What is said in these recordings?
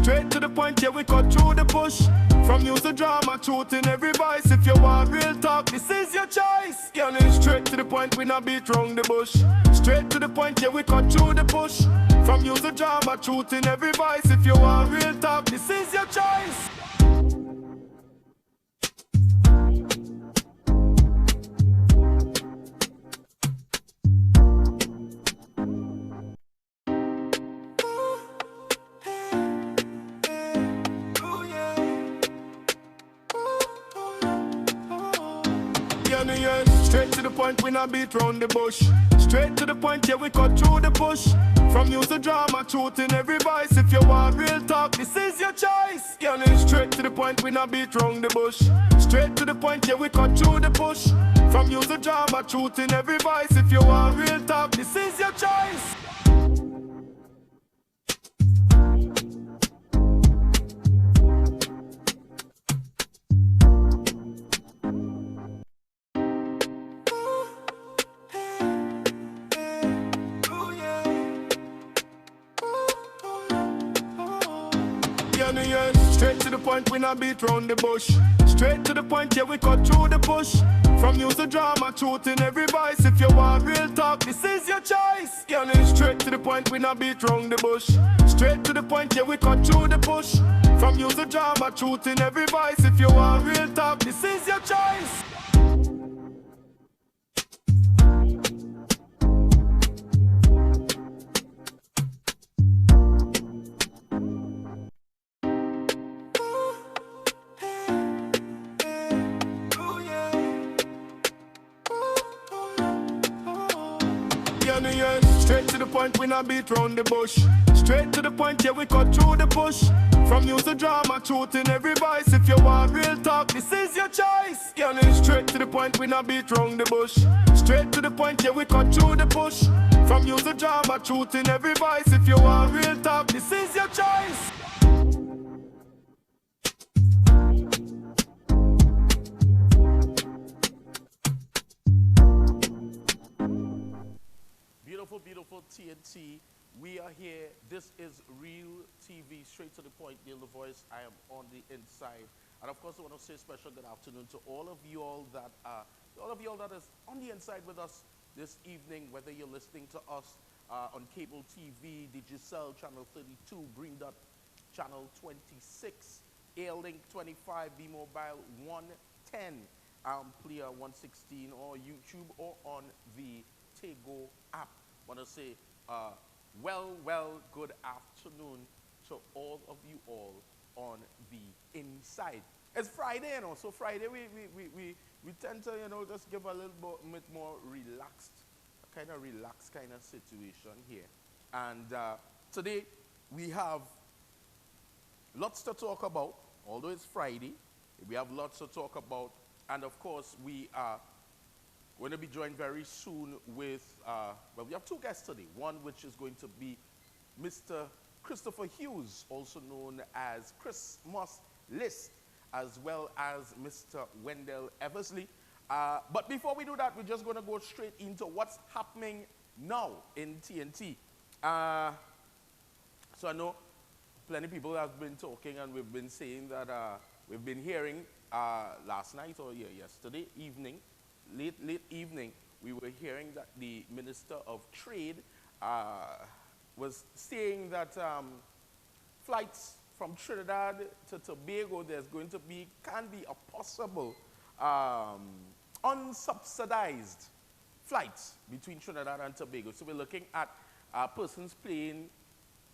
Straight to the point, yeah, we cut through the bush. From music drama, truth in every voice. If you want real talk, this is your choice. Girl, it's straight to the point, we not beat round the bush. Straight to the point, yeah, we cut through the bush. From music drama, truth in every voice. If you want real talk, this is your choice. Straight to the point, we not beat round the bush. Straight to the point, yeah, we cut through the bush. From music drama, truth in every voice. If you want real talk, this is your choice. Girl, it's straight to the point, we not beat round the bush. Straight to the point, yeah, we cut through the bush. From music drama, truth in every voice. If you want real talk, this is your choice. Straight to the point, we not beat round the bush. Straight to the point, yeah, we cut through the bush. From music drama, truth in every voice. If you want real talk, this is your choice. Girl, it's straight to the point, we not beat round the bush. Straight to the point, yeah, we cut through the bush. From music drama, truth in every voice. If you want real talk, this is your choice. Straight to the point, we not beat round the bush. Straight to the point, yeah, we cut through the bush. From music drama, truth in every voice. If you want real talk, this is your choice. Girl, it's straight to the point, we not beat round the bush. Straight to the point, yeah, we cut through the bush. From music drama, truth in every voice. If you want real talk, this is your choice. Beautiful, beautiful TNT. We are here. This is Real TV, straight to the point, Neil the Voice. I am on the inside. And of course, I want to say a special good afternoon to all of you all that is on the inside with us this evening, whether you're listening to us on cable TV, Digicel channel 32, Green Dot channel 26, Airlink 25, B-Mobile 110, Player 116, or YouTube, or on the Tego app. Want to say good afternoon to all of you all on the inside. It's Friday, you know, so Friday we tend to, you know, just give a little bit more relaxed kind of situation here. And today we have lots to talk about, although it's Friday. We have lots to talk about, and of course we are going to be joined very soon with, well, we have two guests today. One which is going to be Mr. Christopher Hughes, also known as Christmas List, as well as Mr. Wendell Eversley. But before we do that, we're just going to go straight into what's happening now in TNT. So I know plenty of people have been talking, and we've been saying that we've been hearing last night or yesterday evening, late evening, we were hearing that the Minister of Trade was saying that flights from Trinidad to Tobago, can be a possible unsubsidized flights between Trinidad and Tobago. So we're looking at persons paying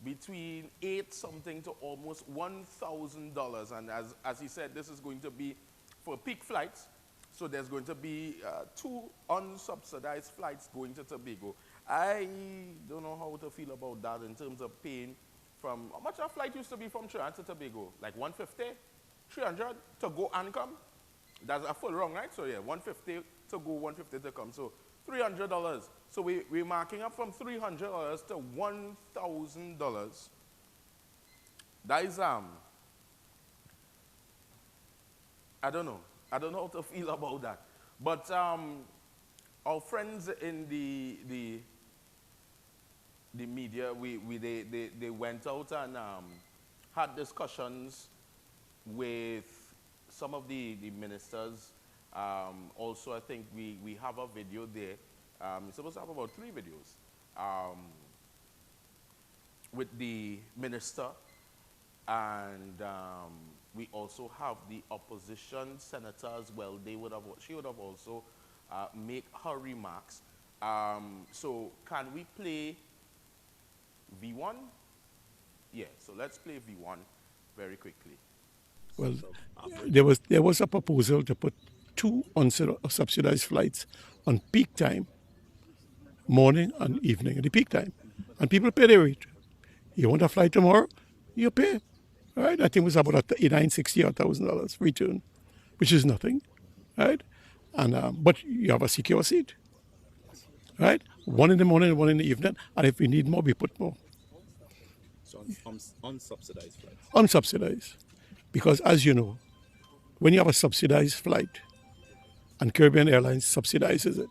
between $8 something to almost $1,000. And as he said, this is going to be for peak flights. So there's going to be 2 unsubsidized flights going to Tobago. I don't know how to feel about that in terms of paying from, how much a flight used to be from Trinidad to Tobago? Like 150, 300 to go and come? That's a full run, right? So yeah, 150 to go, 150 to come. So $300. So we're marking up from $300 to $1,000. That is, I don't know. I don't know how to feel about that. But our friends in the media, they went out and had discussions with some of the ministers. Also, I think we have a video there. We're supposed to have about 3 videos with the minister, and we also have the opposition senator as well. She would have also make her remarks. So can we play V1? Yeah, so let's play V1 very quickly. Well, there was a proposal to put 2 unsubsidized flights on peak time, morning and evening at the peak time, and people pay their rate. You want a flight tomorrow, you pay. Right? I think it was about $960 or $1,000 return, which is nothing, right? And but you have a secure seat, right? 1 in the morning, 1 in the evening, and if we need more, we put more. So unsubsidized flights. Unsubsidized, because as you know, when you have a subsidized flight, and Caribbean Airlines subsidizes it,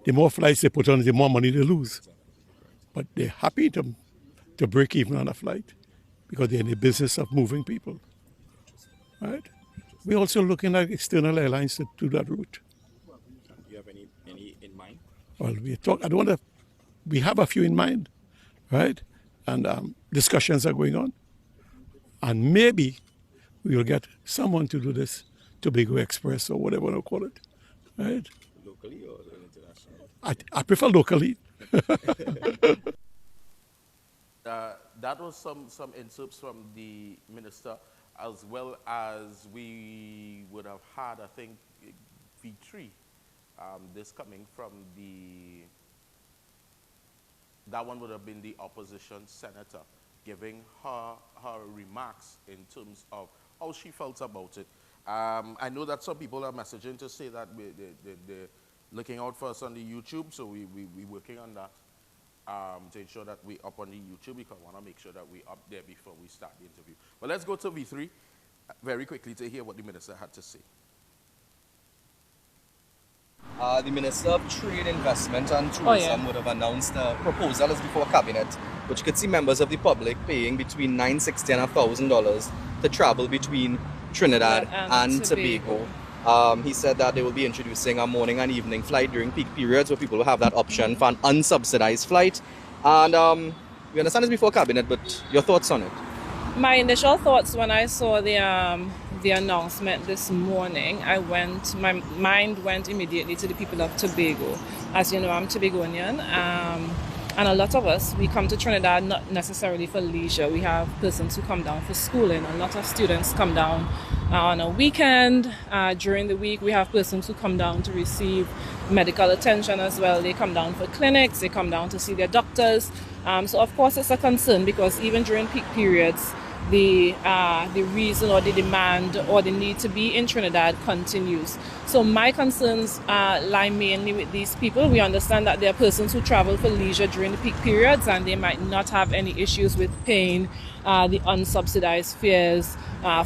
the more flights they put on, the more money they lose. But they're happy to break even on a flight, because they're in the business of moving people, right? We're also looking at external airlines to do that route. Do you have any in mind? Well, we have a few in mind, right? And discussions are going on. And maybe we'll get someone to do this, Tobago Express or whatever you call it, right? Locally or internationally? I prefer locally. That was some inserts from the minister, as well as we would have had, I think, V3, this coming from that one would have been the opposition senator, giving her remarks in terms of how she felt about it. I know that some people are messaging to say that they're looking out for us on the YouTube, so we're working on that. To ensure that we're up on the YouTube, because I want to make sure that we're up there before we start the interview. But let's go to V3 very quickly to hear what the minister had to say. The Minister of Trade, Investment and Tourism would have announced a proposal as before Cabinet, which could see members of the public paying between $960 and $1,000 to travel between Trinidad and Tobago. He said that they will be introducing a morning and evening flight during peak periods where people will have that option for an unsubsidized flight. And we understand this before Cabinet, but your thoughts on it? My initial thoughts when I saw the announcement this morning, my mind went immediately to the people of Tobago. As you know, I'm Tobagonian. And a lot of us, we come to Trinidad not necessarily for leisure. We have persons who come down for schooling. A lot of students come down on a weekend. During the week, we have persons who come down to receive medical attention as well. They come down for clinics. They come down to see their doctors. So, of course, it's a concern, because even during peak periods, the reason or the demand or the need to be in Trinidad continues. So my concerns lie mainly with these people. We understand that there are persons who travel for leisure during the peak periods, and they might not have any issues with paying the unsubsidized fares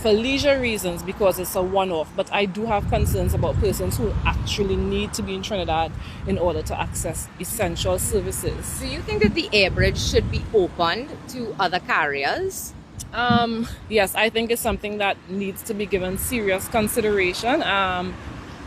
for leisure reasons, because it's a one-off. But I do have concerns about persons who actually need to be in Trinidad in order to access essential services. Do you think that the air bridge should be opened to other carriers? Yes, I think it's something that needs to be given serious consideration.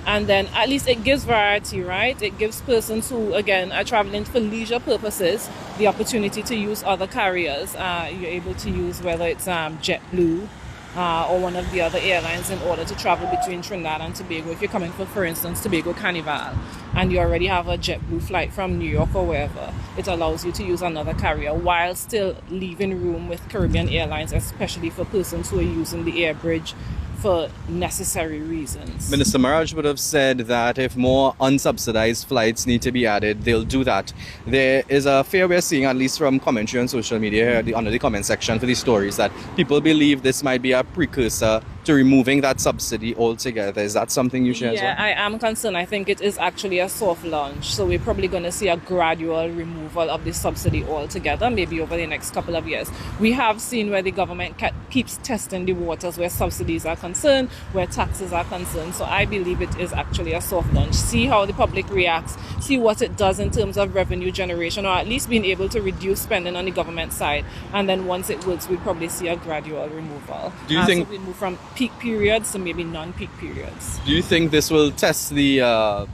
And then at least it gives variety, right? It gives persons who, again, are traveling for leisure purposes the opportunity to use other carriers. You're able to use whether it's JetBlue or one of the other airlines in order to travel between Trinidad and Tobago. If you're coming for instance, Tobago Carnival, and you already have a JetBlue flight from New York or wherever, it allows you to use another carrier while still leaving room with Caribbean Airlines, especially for persons who are using the air bridge for necessary reasons. Minister Maraj would have said that if more unsubsidized flights need to be added, they'll do that. There is a fear we're seeing, at least from commentary on social media here under the comment section for these stories, that people believe this might be a precursor to removing that subsidy altogether. Is that something you share as Yeah, well? I am concerned. I think it is actually a soft launch. So we're probably going to see a gradual removal of the subsidy altogether, maybe over the next couple of years. We have seen where the government keeps testing the waters where subsidies are concerned, where taxes are concerned. So I believe it is actually a soft launch. See how the public reacts, see what it does in terms of revenue generation, or at least being able to reduce spending on the government side. And then once it works, we'll probably see a gradual removal. Do you think so we move from peak periods to maybe non-peak periods? Do you think this will test the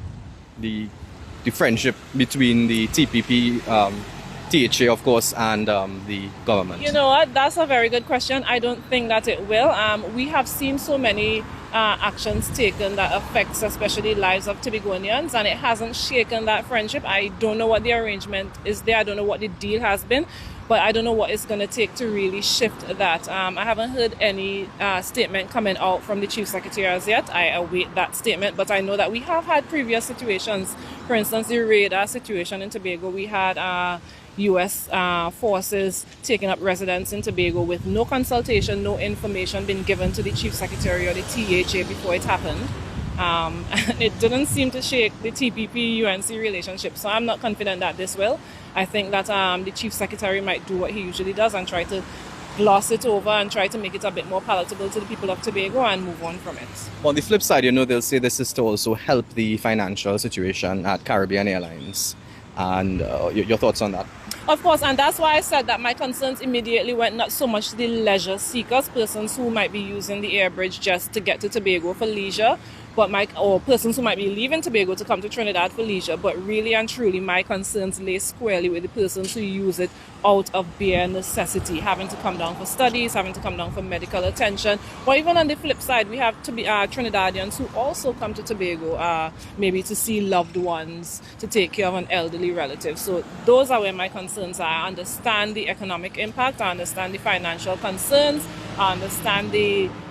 friendship between the TPP, THA, of course, and the government? You know what? That's a very good question. I don't think that it will. We have seen so many actions taken that affects especially lives of Tobagonians, and it hasn't shaken that friendship. I don't know what the arrangement is there. I don't know what the deal has been, but I don't know what it's going to take to really shift that. I haven't heard any statement coming out from the Chief Secretary as yet. I await that statement, but I know that we have had previous situations. For instance, the radar situation in Tobago, we had U.S. forces taking up residence in Tobago with no consultation, no information being given to the Chief Secretary or the THA before it happened. And it didn't seem to shake the TPP-UNC relationship, so I'm not confident that this will. I think that the Chief Secretary might do what he usually does and try to gloss it over and try to make it a bit more palatable to the people of Tobago and move on from it. On the flip side, they'll say this is to also help the financial situation at Caribbean Airlines. And your thoughts on that? Of course, and that's why I said that my concerns immediately went not so much to the leisure seekers, persons who might be using the air bridge just to get to Tobago for leisure, or persons who might be leaving Tobago to come to Trinidad for leisure, but really and truly my concerns lay squarely with the persons who use it out of bare necessity, having to come down for studies, having to come down for medical attention, or even on the flip side, we have Trinidadians who also come to Tobago maybe to see loved ones, to take care of an elderly relative. So those are where my concerns are. I understand the economic impact, I understand the financial concerns, I understand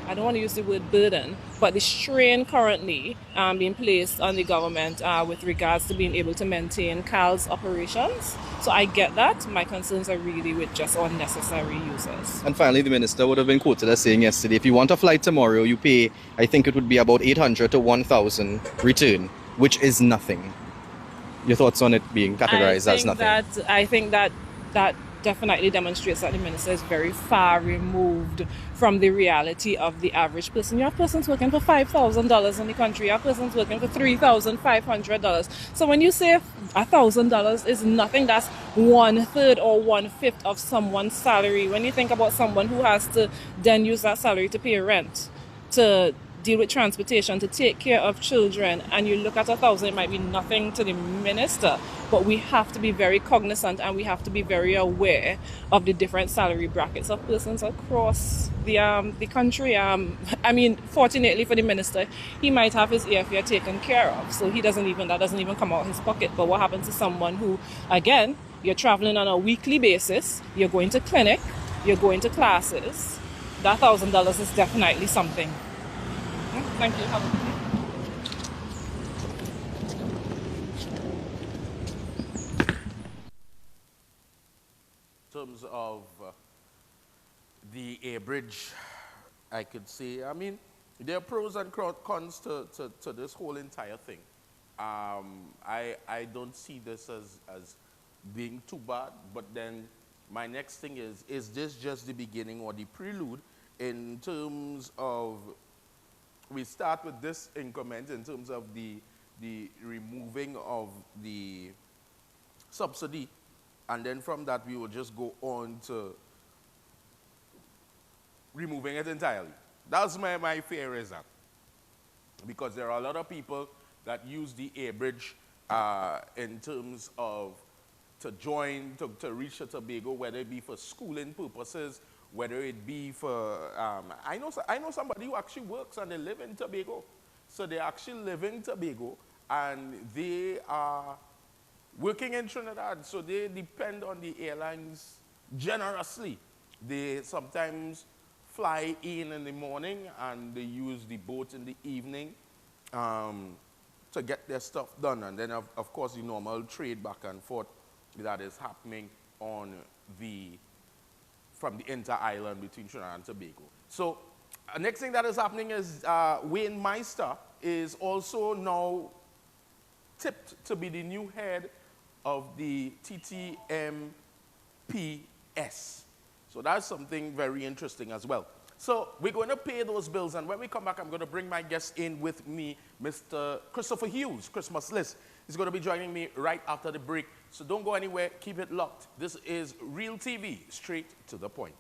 I don't want to use the word burden, but the strain currently being placed on the government with regards to being able to maintain CAL's operations. So I get that. My concerns are really with just unnecessary users. And finally, the minister would have been quoted as saying yesterday, if you want a flight tomorrow, you pay, I think it would be about 800 to 1,000 return, which is nothing. Your thoughts on it being categorized as nothing? I think that definitely demonstrates that the minister is very far removed from the reality of the average person. You have persons working for $5,000 in the country, you have persons working for $3,500. So when you say $1,000 is nothing, that's 1/3 or 1/5 of someone's salary. When you think about someone who has to then use that salary to pay rent, to deal with transportation, to take care of children, and you look at 1,000, it might be nothing to the minister, but we have to be very cognizant and we have to be very aware of the different salary brackets of persons across the country. I mean, fortunately for the minister, he might have his airfare taken care of, so that doesn't even come out of his pocket. But what happens to someone who, again, you're traveling on a weekly basis, you're going to clinic, you're going to classes, that $1,000 is definitely something. Thank you. Have a good day. In terms of the air bridge, I could say, I mean, there are pros and cons to this whole entire thing. I don't see this as being too bad, but then my next thing is this just the beginning or the prelude in terms of, we start with this increment in terms of the removing of the subsidy, and then from that we will just go on to removing it entirely. That's my fear is that. Because there are a lot of people that use the air bridge in terms of to reach Tobago, whether it be for schooling purposes, whether it be for, I know somebody who actually works and they live in Tobago. So they actually live in Tobago and they are working in Trinidad. So they depend on the airlines generously. They sometimes fly in the morning and they use the boat in the evening to get their stuff done. And then of course the normal trade back and forth that is happening on from the inter-island between Trinidad and Tobago. So next thing that is happening is Wayne Meister is also now tipped to be the new head of the TTMPS. So that's something very interesting as well. So we're going to pay those bills, and when we come back, I'm going to bring my guest in with me, Mr. Christopher Hughes, Christmas List. He's going to be joining me right after the break. So don't go anywhere, keep it locked. This is Real TV, straight to the point.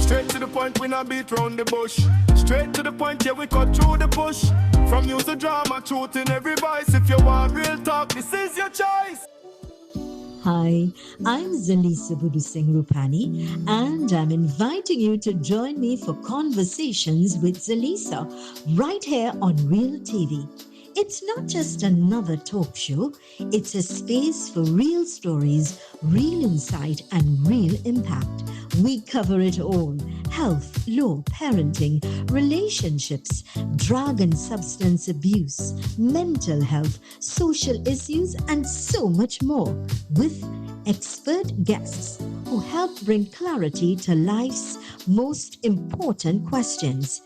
Straight to the point, we not beat round the bush. Straight to the point, yeah, we cut through the bush. From news to drama, truth in every voice. If you want real talk, this is your choice. Hi, I'm Zalisa Budu Singh Rupani, and I'm inviting you to join me for Conversations with Zalisa right here on Real TV. It's not just another talk show, it's a space for real stories, real insight, and real impact. We cover it all: health, law, parenting, relationships, drug and substance abuse, mental health, social issues, and so much more, with expert guests who help bring clarity to life's most important questions.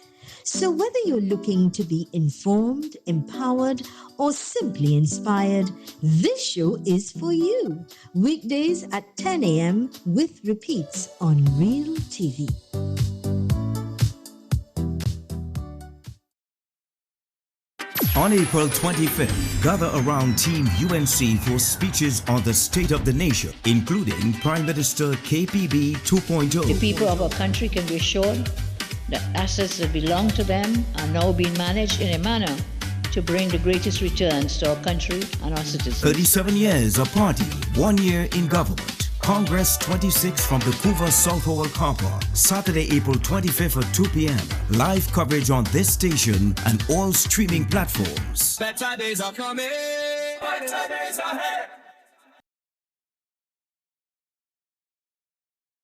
So whether you're looking to be informed, empowered, or simply inspired, this show is for you. Weekdays at 10 a.m. with repeats on Real TV. On April 25th, gather around Team UNC for speeches on the state of the nation, including Prime Minister KPB 2.0. The people of our country can be assured that assets that belong to them are now being managed in a manner to bring the greatest returns to our country and our citizens. 37 years of party, 1 year in government. Congress 26 from the Couva South Hall car park, Saturday, April 25th at 2 p.m. Live coverage on this station and all streaming platforms. Better days are coming. Better days ahead.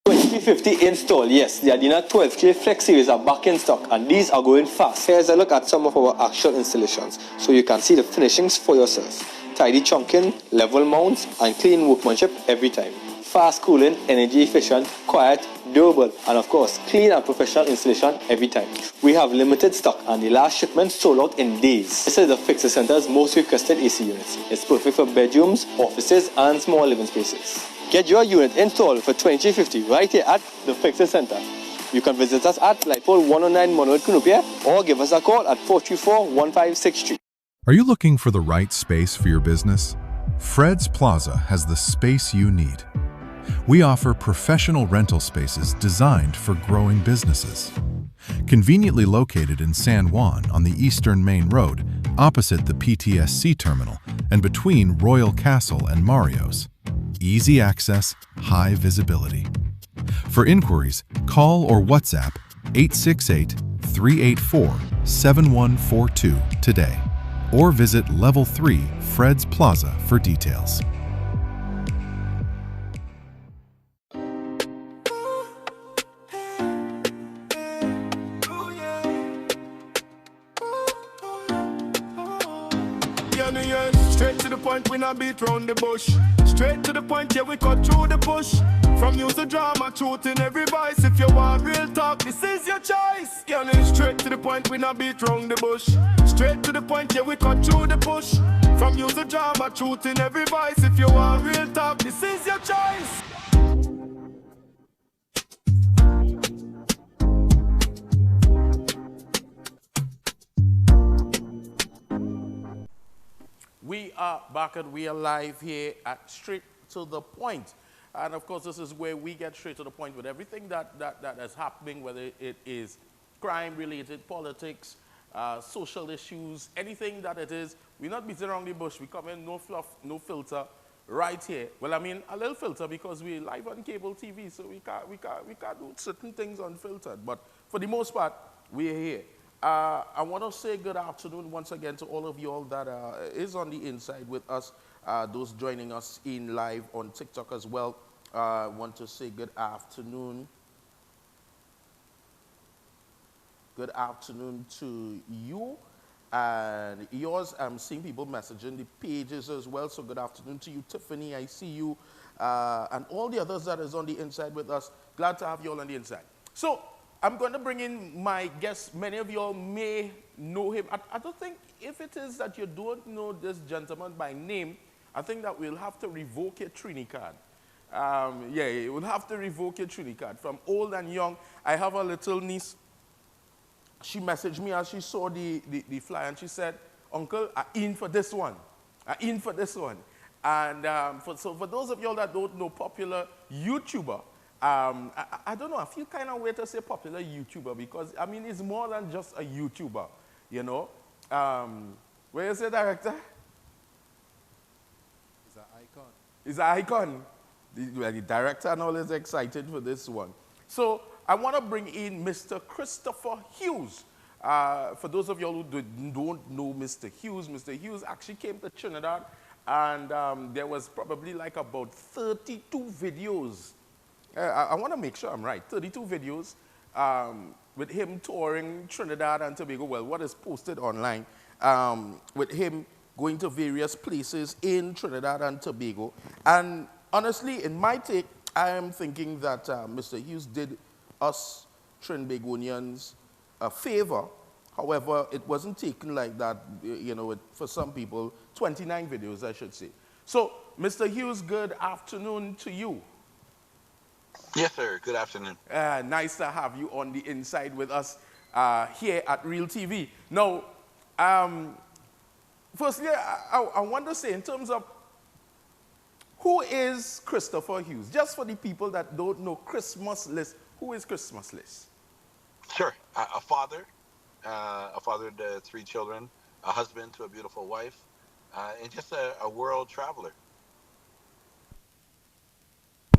2050 install, yes, the Adina 12K Flex series are back in stock and these are going fast. Here's a look at some of our actual installations so you can see the finishings for yourself. Tidy chunking, level mounts, and clean workmanship every time. Fast cooling, energy efficient, quiet, durable, and of course, clean and professional installation every time. We have limited stock and the last shipment sold out in days. This is the Fixer Center's most requested AC units. It's perfect for bedrooms, offices, and small living spaces. Get your unit installed for 2050 right here at the Fixer Center. You can visit us at Lightpole 109 Monroe Cunupia or give us a call at 434-1563. Are you looking for the right space for your business? Fred's Plaza has the space you need. We offer professional rental spaces designed for growing businesses. Conveniently located in San Juan on the Eastern Main Road, opposite the PTSC terminal and between Royal Castle and Mario's. Easy access, high visibility. For inquiries, call or WhatsApp 868-384-7142 today, or visit Level 3 Fred's Plaza for details. Straight to the point, we not beat round the bush. Straight to the point, yeah, we cut through the bush. From news to drama, truth in every voice. If you want real talk, this is your choice. Straight to the point, we not beat round the bush. Straight to the point, yeah, we cut through the bush. From news to drama, truth in every voice. If you want real talk, this is your choice. We are back and we are live here at Straight to the Point. And of course, this is where we get straight to the point with everything that is happening, whether it is crime-related, politics, social issues, anything that it is. We're not beating around the bush. We come in, no fluff, no filter, right here. Well, I mean, a little filter because we're live on cable TV, so we can't do certain things unfiltered. But for the most part, we're here. I want to say good afternoon once again to all of you all that is on the inside with us, those joining us in live on TikTok as well. I want to say good afternoon. Good afternoon to you. And yours, I'm seeing people messaging the pages as well. So good afternoon to you, Tiffany. I see you. And all the others that is on the inside with us. Glad to have you all on the inside. So I'm going to bring in my guest. Many of you all may know him. I don't think if it is that you don't know this gentleman by name, I think that we'll have to revoke your Trini card. Yeah, we'll have to revoke your Trini card. From old and young, I have a little niece. She messaged me as she saw the flyer, and she said, Uncle, I'm in for this one. I'm in for this one. And so for those of y'all that don't know, popular YouTuber, I don't know, I feel kind of weird to say popular YouTuber because, I mean, it's more than just a YouTuber, you know. Where is the director? He's an icon. He's an icon. The director and all is excited for this one. So I want to bring in Mr. Christopher Hughes. For those of y'all who don't know Mr. Hughes actually came to Trinidad, and there was probably like about 32 videos. I want to make sure I'm right. 32 videos with him touring Trinidad and Tobago. Well, what is posted online with him going to various places in Trinidad and Tobago. And honestly, in my take, I am thinking that Mr. Hughes did us Trinbagonians a favor. However, it wasn't taken like that, you know, for some people, 29 videos, I should say. So, Mr. Hughes, good afternoon to you. Yes, sir. Good afternoon. Nice to have you on the inside with us here at Real TV. Now, firstly, I want to say in terms of who is Christopher Hughes? Just for the people that don't know Christmas List, who is Christmas List? Sure. A father to 3 children, a husband to a beautiful wife, and just a world traveler.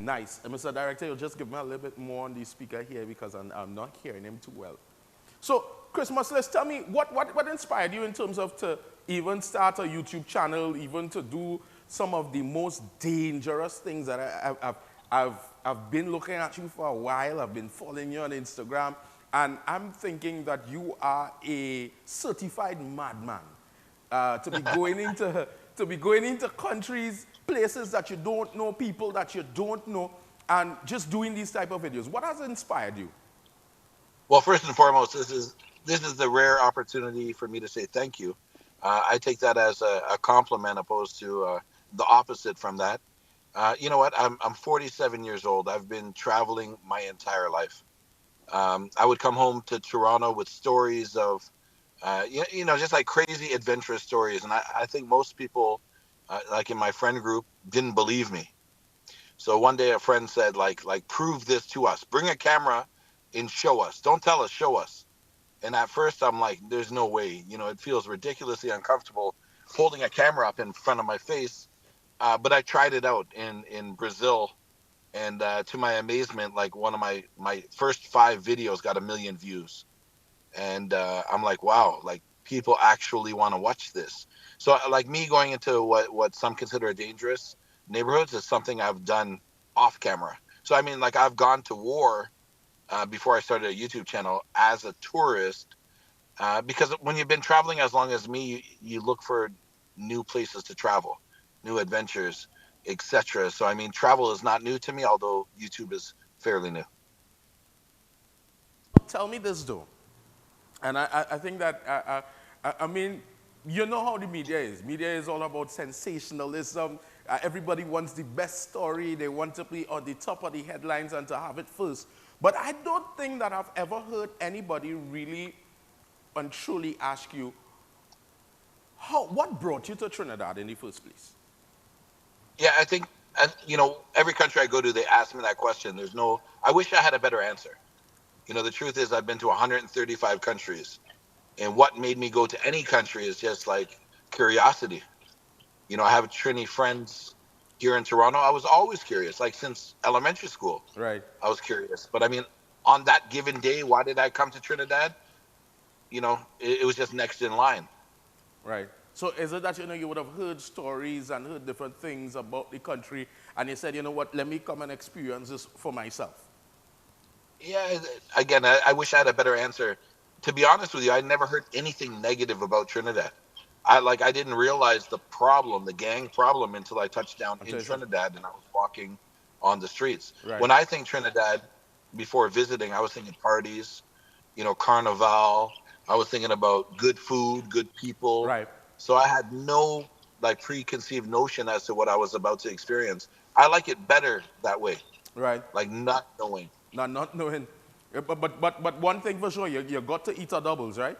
Nice. And Mr. Director, you'll just give me a little bit more on the speaker here because I'm not hearing him too well. So, Christmas List, tell me, what inspired you in terms of to even start a YouTube channel, even to do some of the most dangerous things that I've been looking at you for a while. I've been following you on Instagram, and I'm thinking that you are a certified madman to be going into countries, places that you don't know, people that you don't know, and just doing these type of videos. What has inspired you? Well, first and foremost, this is the rare opportunity for me to say thank you. I take that as a compliment opposed to the opposite from that. You know what? I'm 47 years old. I've been traveling my entire life. I would come home to Toronto with stories of, you know, just like crazy adventurous stories. And I think most people, like in my friend group, didn't believe me. So one day a friend said, like, prove this to us. Bring a camera and show us. Don't tell us, show us. And at first I'm like, there's no way. You know, it feels ridiculously uncomfortable holding a camera up in front of my face. But I tried it out in Brazil. And to my amazement, like one of my first 5 videos got 1 million views. And I'm like, wow, like people actually want to watch this. So like me going into what some consider dangerous neighborhoods is something I've done off camera. So I mean, like I've gone to war before I started a YouTube channel as a tourist because when you've been traveling as long as me, you look for new places to travel, new adventures, etc. So I mean, travel is not new to me, although YouTube is fairly new. Tell me this though, and I think that I mean, you know how the media is. Media is all about sensationalism. Everybody wants the best story. They want to be on the top of the headlines and to have it first. But I don't think that I've ever heard anybody really and truly ask you, what brought you to Trinidad in the first place? Yeah, I think, you know, every country I go to, they ask me that question. I wish I had a better answer. You know, the truth is I've been to 135 countries. And what made me go to any country is just like curiosity. You know, I have Trini friends here in Toronto. I was always curious, like since elementary school. Right. I was curious. But I mean, on that given day, why did I come to Trinidad? You know, it was just next in line. Right. So is it that, you know, you would have heard stories and heard different things about the country, and you said, you know what, let me come and experience this for myself? Yeah, again, I wish I had a better answer. to be honest with you, I never heard anything negative about Trinidad. I didn't realize the problem, the gang problem, until I touched down in Trinidad and I was walking on the streets. Right. When I think Trinidad, before visiting, I was thinking parties, carnival. I was thinking about good food, good people. Right. So I had no preconceived notion as to what I was about to experience. I like it better that way. Right. Like not knowing. Not knowing. But one thing for sure, you got to eat a doubles, right?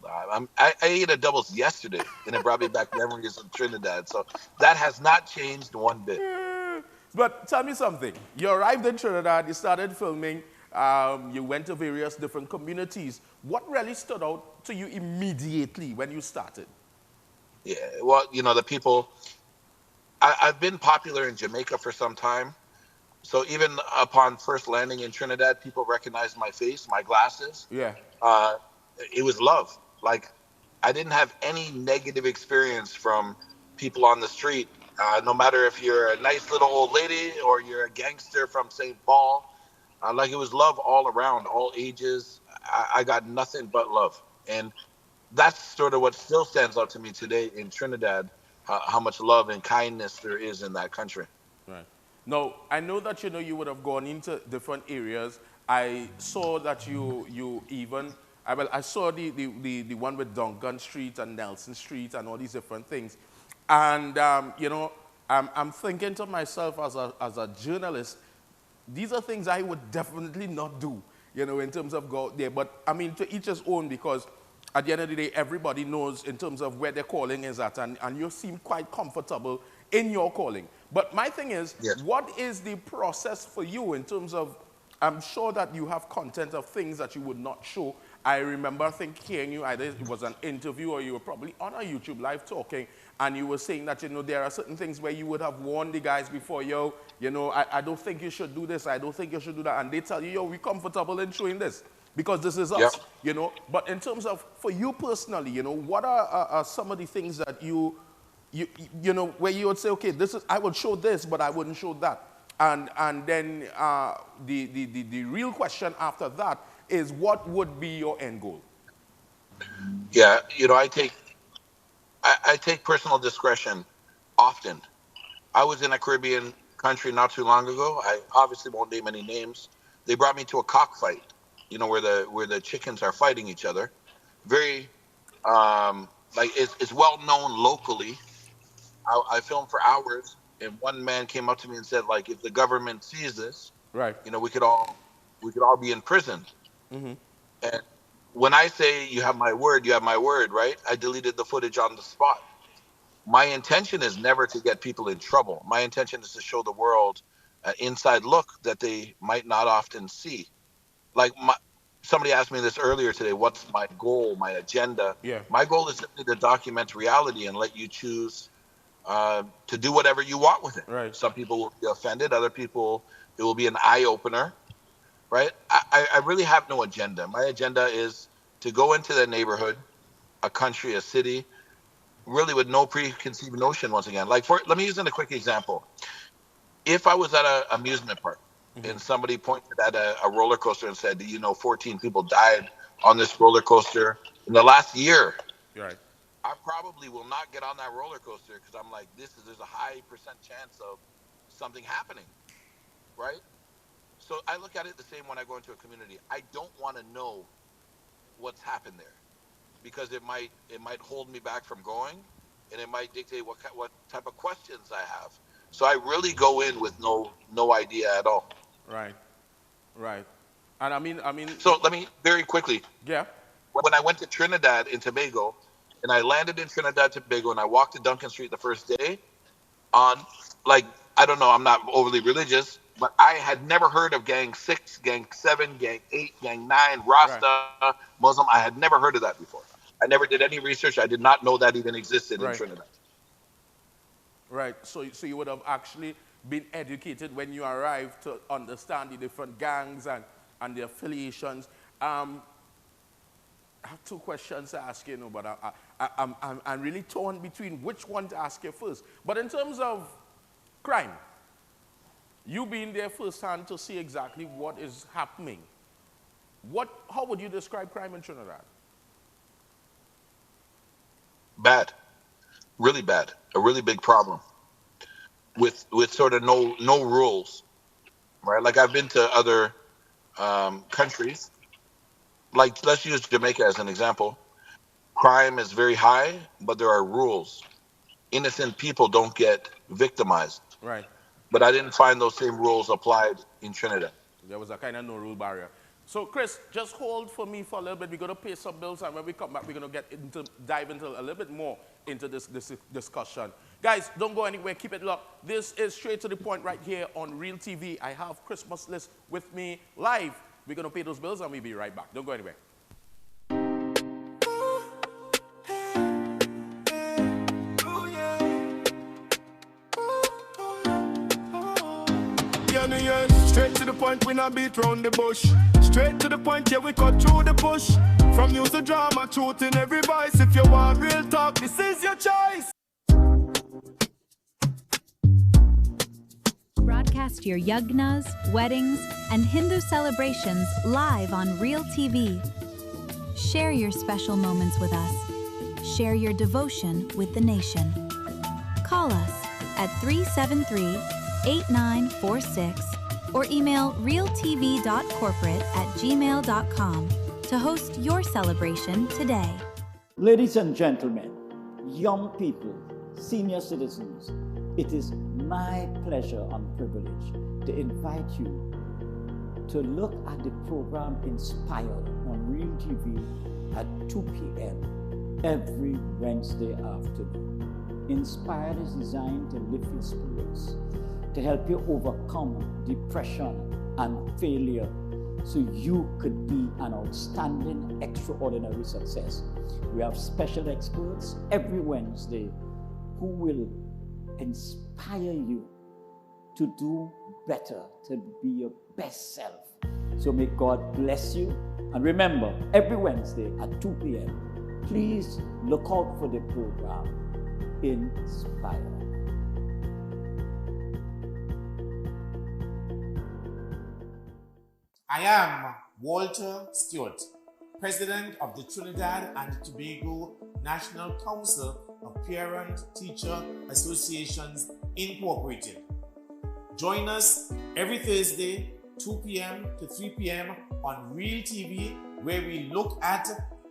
I ate a doubles yesterday, and it brought me back memories of Trinidad. So that has not changed one bit. But tell me something. You arrived in Trinidad, you started filming, you went to various different communities. What really stood out to you immediately when you started? Yeah, well, the people, I've been popular in Jamaica for some time. So even upon first landing in Trinidad, people recognized my face, my glasses. Yeah. It was love. Like, I didn't have any negative experience from people on the street. No matter if you're a nice little old lady or you're a gangster from St. Paul, it was love all around, all ages. I got nothing but love. And that's sort of what still stands out to me today in Trinidad, how much love and kindness there is in that country. Right. Now, I know that you would have gone into different areas. I saw that I saw the one with Duncan Street and Nelson Street and all these different things. And, I'm thinking to myself as a journalist, these are things I would definitely not do, in terms of go there. But, I mean, to each his own, because at the end of the day, everybody knows in terms of where their calling is at, and you seem quite comfortable in your calling. But my thing is, yes. What is the process for you in terms of, I'm sure that you have content of things that you would not show. I remember hearing you, either it was an interview or you were probably on a YouTube live talking, and you were saying that, there are certain things where you would have warned the guys before, I don't think you should do this, I don't think you should do that, and they tell you, we're comfortable in showing this, because this is us, But in terms of, for you personally, what are some of the things that where you would say, okay, I would show this, but I wouldn't show that. And then the real question after that is, what would be your end goal? Yeah, I take personal discretion often. I was in a Caribbean country not too long ago. I obviously won't name any names. They brought me to a cockfight, where the chickens are fighting each other. Very, it's well known locally. I filmed for hours, and one man came up to me and said, if the government sees this, right, we could all be imprisoned. Mm-hmm. And when I say you have my word, right? I deleted the footage on the spot. My intention is never to get people in trouble. My intention is to show the world an inside look that they might not often see. Somebody asked me this earlier today, what's my goal, my agenda? Yeah. My goal is simply to document reality and let you choose to do whatever you want with it. Right. Some people will be offended. Other people, it will be an eye-opener, right? I really have no agenda. My agenda is to go into the neighborhood, a country, a city, really with no preconceived notion once again. Let me use a quick example. If I was at an amusement park, mm-hmm. and somebody pointed at a roller coaster and said, 14 people died on this roller coaster in the last year. Right. I probably will not get on that roller coaster because I'm like, there's a high percent chance of something happening, right? So I look at it the same when I go into a community. I don't want to know what's happened there because it might hold me back from going, and it might dictate what type of questions I have. So I really go in with no idea at all. Right. And I mean. So let me very quickly. Yeah. When I went to Trinidad and Tobago, and I landed in Trinidad and Tobago, and I walked to Duncan Street the first day, I don't know, I'm not overly religious, but I had never heard of Gang 6, Gang 7, Gang 8, Gang 9, Rasta, right. Muslim. I had never heard of that before. I never did any research. I did not know that even existed in Trinidad. Right. So you would have actually been educated when you arrived to understand the different gangs and the affiliations. I have two questions to ask you, but I'm really torn between which one to ask you first. But in terms of crime, you being there firsthand to see exactly what is happening, How would you describe crime in Trinidad? Bad, really bad, a really big problem with sort of no rules, right? Like I've been to other countries, like let's use Jamaica as an example. Crime is very high, but there are rules. Innocent people don't get victimized. Right. But I didn't find those same rules applied in Trinidad. There was a kind of no rule barrier. So Chris, just hold for me for a little bit. We're going to pay some bills, and when we come back, we're going to dive into a little bit more into this discussion. Guys, don't go anywhere. Keep it locked. This is Straight to the Point right here on Real TV. I have Christmas List with me live. We're going to pay those bills, and we'll be right back. Don't go anywhere. Straight to the point, we not beat round the bush. Straight to the point, yeah, we cut through the bush. From news to drama, truth in every voice. If you want real talk, this is your choice. Broadcast your yagnas, weddings, and Hindu celebrations live on Real TV. Share your special moments with us. Share your devotion with the nation. Call us at 373-8946 or email realtv.corporate@gmail.com to host your celebration today. Ladies and gentlemen, young people, senior citizens, it is my pleasure and privilege to invite you to look at the program Inspired on Real TV at 2 p.m. every Wednesday afternoon. Inspired is designed to lift your spirits, to help you overcome depression and failure so you could be an outstanding, extraordinary success. We have special experts every Wednesday who will inspire you to do better, to be your best self. So may God bless you. And remember, every Wednesday at 2 p.m., please look out for the program Inspire. I am Walter Stewart, President of the Trinidad and Tobago National Council of Parent-Teacher Associations Incorporated. Join us every Thursday, 2 p.m. to 3 p.m. on Real TV, where we look at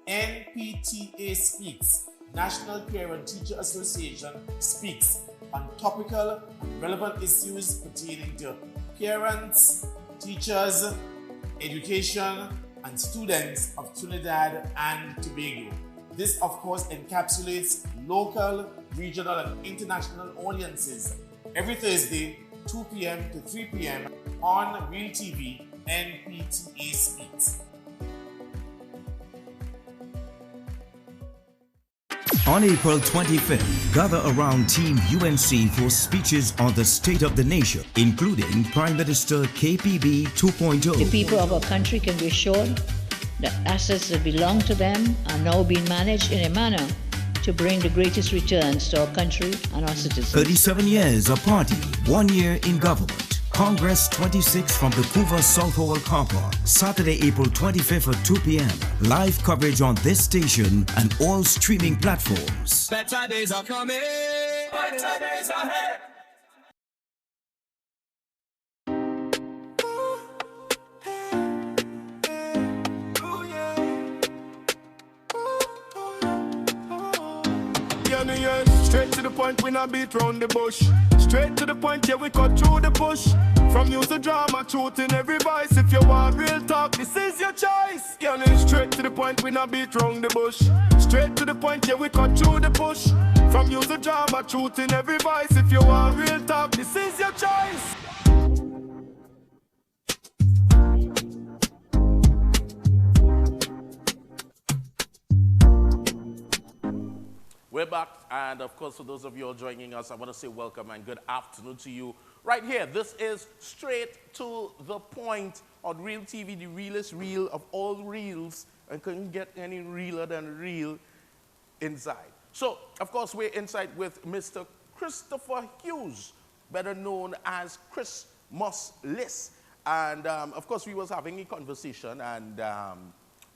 NPTA Speaks, National Parent-Teacher Association Speaks, on topical and relevant issues pertaining to parents, teachers, education, and students of Trinidad and Tobago. This, of course, encapsulates local, regional, and international audiences every Thursday, 2 p.m. to 3 p.m. on Real TV, NPTA Speaks. On April 25th, gather around Team UNC for speeches on the state of the nation, including Prime Minister KPB 2.0. The people of our country can be assured that assets that belong to them are now being managed in a manner to bring the greatest returns to our country and our citizens. 37 years of party, 1 year in government. Congress 26 from the Couva South Hall car park, Saturday, April 25th at 2 p.m. Live coverage on this station and all streaming platforms. Better days are coming. Better days ahead. Straight to the point, we not beat round the bush. Straight to the point, yeah, we cut through the bush. From news to drama, truth in every voice. If you want real talk, this is your choice. Straight to the point, we not beat round the bush. Straight to the point, yeah, we cut through the bush. From news to drama, truth in every voice. If you want real talk, this is your choice. We're back, and of course, for those of you all joining us, I want to say welcome and good afternoon to you. Right here, this is Straight to the Point on Real TV, the realest reel of all reels, and couldn't get any realer than real inside. So, of course, we're inside with Mr. Christopher Hughes, better known as Christmas List. And of course, we was having a conversation, and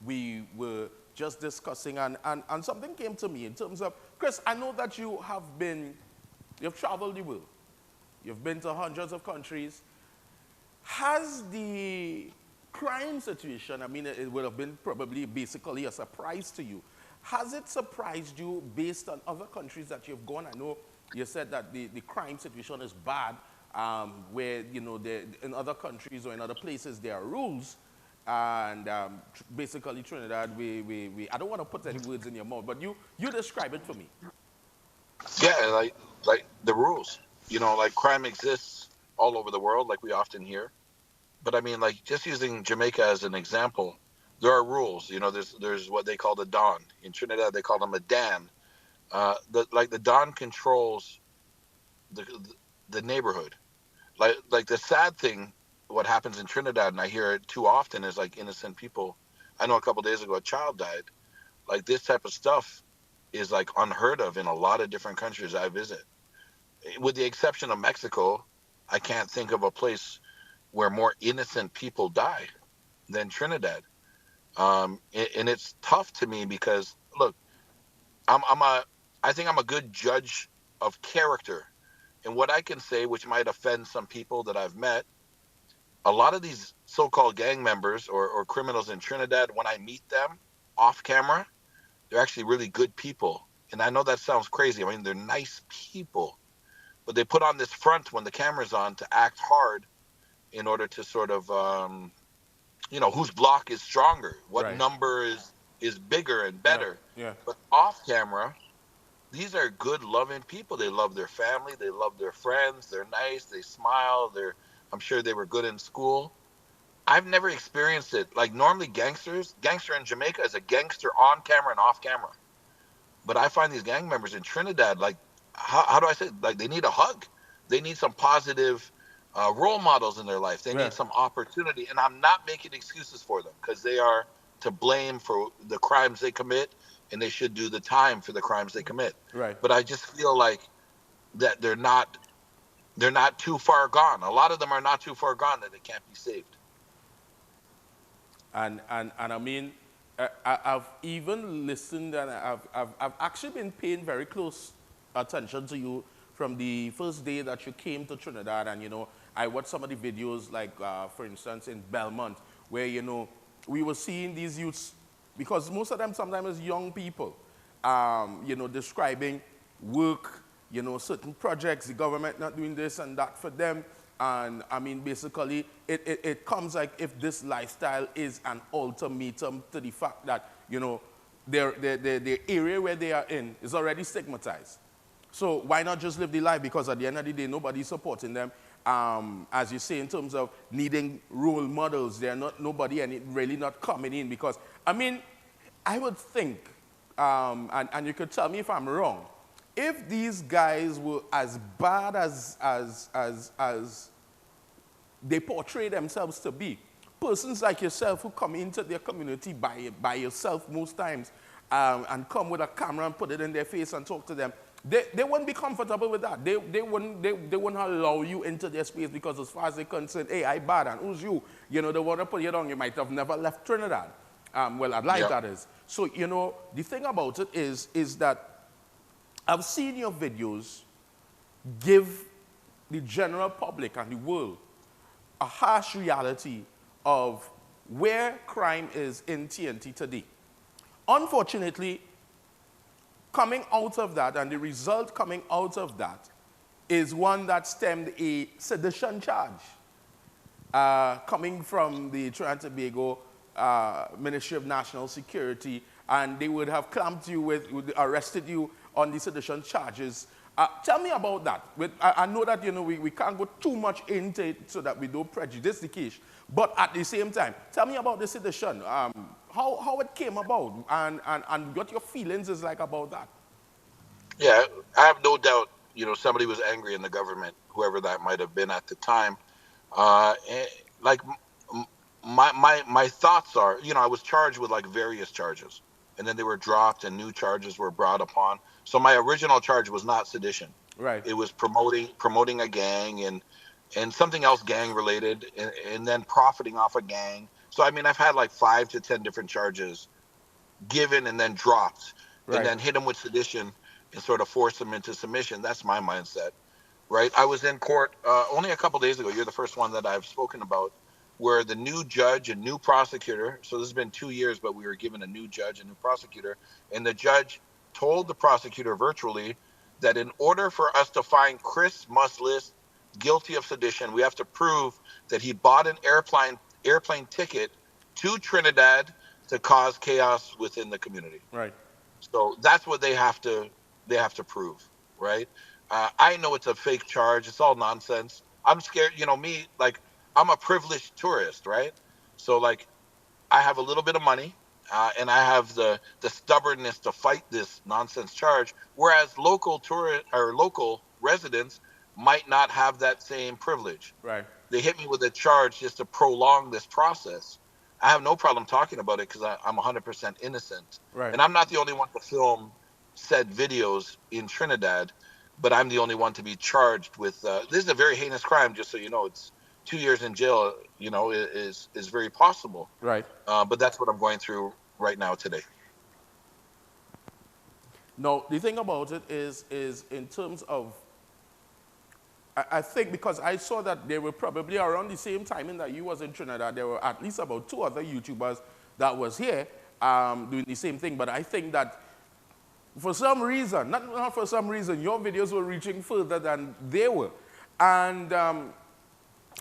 we were just discussing, and something came to me in terms of, Chris, I know that you've traveled the world. You've been to hundreds of countries. Has the crime situation, I mean, it would have been probably basically a surprise to you. Has it surprised you based on other countries that you've gone? I know you said that the crime situation is bad, where, you know, in other countries or in other places there are rules. And basically Trinidad, I don't want to put any words in your mouth, but you describe it for me. Yeah, like the rules. You know, like crime exists all over the world, like we often hear. But I mean, like, just using Jamaica as an example, there are rules. You know, there's what they call the Don. In Trinidad, they call them a Dan. The Don controls the neighborhood. Like the sad thing, what happens in Trinidad, and I hear it too often, is like innocent people. I know a couple days ago a child died. Like, this type of stuff is like unheard of in a lot of different countries I visit. With the exception of Mexico, I can't think of a place where more innocent people die than Trinidad. And it's tough to me because, look, I think I'm a good judge of character. And what I can say, which might offend some people that I've met, a lot of these so-called gang members or criminals in Trinidad, when I meet them off camera, they're actually really good people. And I know that sounds crazy. I mean, they're nice people. But they put on this front when the camera's on to act hard in order to sort of, you know, whose block is stronger, what number is bigger and better. Yeah. But off camera, these are good, loving people. They love their family. They love their friends. They're nice. They smile. I'm sure they were good in school. I've never experienced it. Like, normally gangster in Jamaica is a gangster on camera and off camera. But I find these gang members in Trinidad, like, how do I say it? Like, they need a hug. They need some positive role models in their life. They need some opportunity. And I'm not making excuses for them, because they are to blame for the crimes they commit, and they should do the time for the crimes they commit. Right. But I just feel like that they're not too far gone. A lot of them are not too far gone that they can't be saved. And I mean, I've even listened, and I've actually been paying very close attention to you from the first day that you came to Trinidad. And, you know, I watched some of the videos, like, for instance, in Belmont, where, you know, we were seeing these youths, because most of them sometimes young people, you know, describing work, you know, certain projects, the government not doing this and that for them. And I mean, basically, it comes like if this lifestyle is an ultimatum to the fact that, you know, the area where they are in is already stigmatized. So why not just live the life? Because at the end of the day, nobody's supporting them. As you say, in terms of needing role models, they're not nobody, and it really not coming in. Because, I mean, I would think, and you could tell me if I'm wrong, if these guys were as bad as they portray themselves to be, persons like yourself who come into their community by yourself most times, and come with a camera and put it in their face and talk to them, they wouldn't be comfortable with that. They wouldn't allow you into their space, because as far as they're concerned, hey, I bad, and who's you? You know, they want to put you down. You might have never left Trinidad. Well, I'd like that is. So, you know, the thing about it is that I've seen your videos give the general public and the world a harsh reality of where crime is in TNT today. Unfortunately, coming out of that, and the result coming out of that, is one that stemmed a sedition charge coming from the Trinidad and Tobago Ministry of National Security, and they would have clamped you would arrested you on the sedition charges. Tell me about that. I know that, you know, we can't go too much into it so that we don't prejudice the case, but at the same time, tell me about the sedition, how it came about, and what your feelings is like about that. Yeah, I have no doubt, you know, somebody was angry in the government, whoever that might have been at the time. Like, my thoughts are, you know, I was charged with like various charges, and then they were dropped and new charges were brought upon. So my original charge was not sedition. Right. It was promoting a gang, and and something else gang related, and then profiting off a gang. So I mean, I've had like 5 to 10 different charges given and then dropped, and then hit them with sedition and sort of force them into submission. That's my mindset, right? I was in court only a couple days ago. You're the first one that I've spoken about, where the new judge and new prosecutor, so this has been 2 years, but we were given a new judge and new prosecutor, and the judge told the prosecutor virtually that in order for us to find Chris Muslis guilty of sedition, we have to prove that he bought an airplane ticket to Trinidad to cause chaos within the community. Right. So that's what they have to prove, right? I know it's a fake charge. It's all nonsense. I'm scared. You know, me, like, I'm a privileged tourist, right? So, like, I have a little bit of money, and I have the stubbornness to fight this nonsense charge, whereas local tourists or local residents might not have that same privilege. Right. They hit me with a charge just to prolong this process. I have no problem talking about it because I'm 100% innocent. Right. And I'm not the only one to film said videos in Trinidad, but I'm the only one to be charged with this is a very heinous crime, just so you know. It's 2 years in jail, you know, is very possible. Right. But that's what I'm going through right now today. No, the thing about it is in terms of, I think because I saw that they were probably around the same timing that you was in Trinidad, there were at least about 2 other YouTubers that was here doing the same thing. But I think that for some reason, not for some reason, your videos were reaching further than they were. And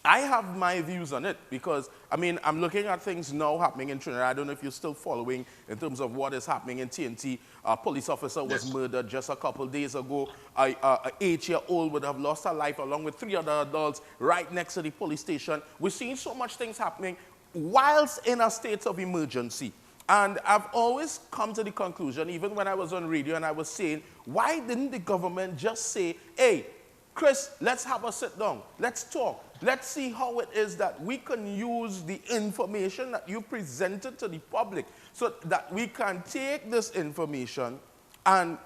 I have my views on it because, I mean, I'm looking at things now happening in Trinidad. I don't know if you're still following in terms of what is happening in TNT. A police officer was murdered just a couple days ago. An 8-year-old would have lost her life along with 3 other adults right next to the police station. We're seeing so much things happening whilst in a state of emergency. And I've always come to the conclusion, even when I was on radio and I was saying, why didn't the government just say, hey, Chris, let's have a sit down. Let's talk. Let's see how it is that we can use the information that you presented to the public so that we can take this information and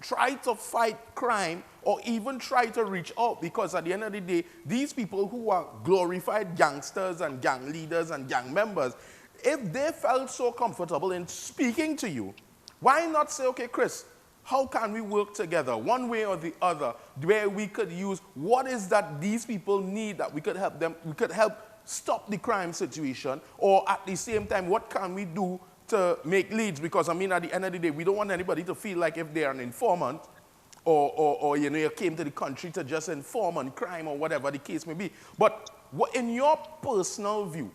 try to fight crime or even try to reach out, because at the end of the day, these people who are glorified gangsters and gang leaders and gang members, if they felt so comfortable in speaking to you, why not say, okay, Chris, how can we work together one way or the other where we could use what is that these people need that we could help them, we could help stop the crime situation, or at the same time, what can we do to make leads? Because, I mean, at the end of the day, we don't want anybody to feel like if they're an informant or you know, you came to the country to just inform on crime or whatever the case may be. But what, in your personal view,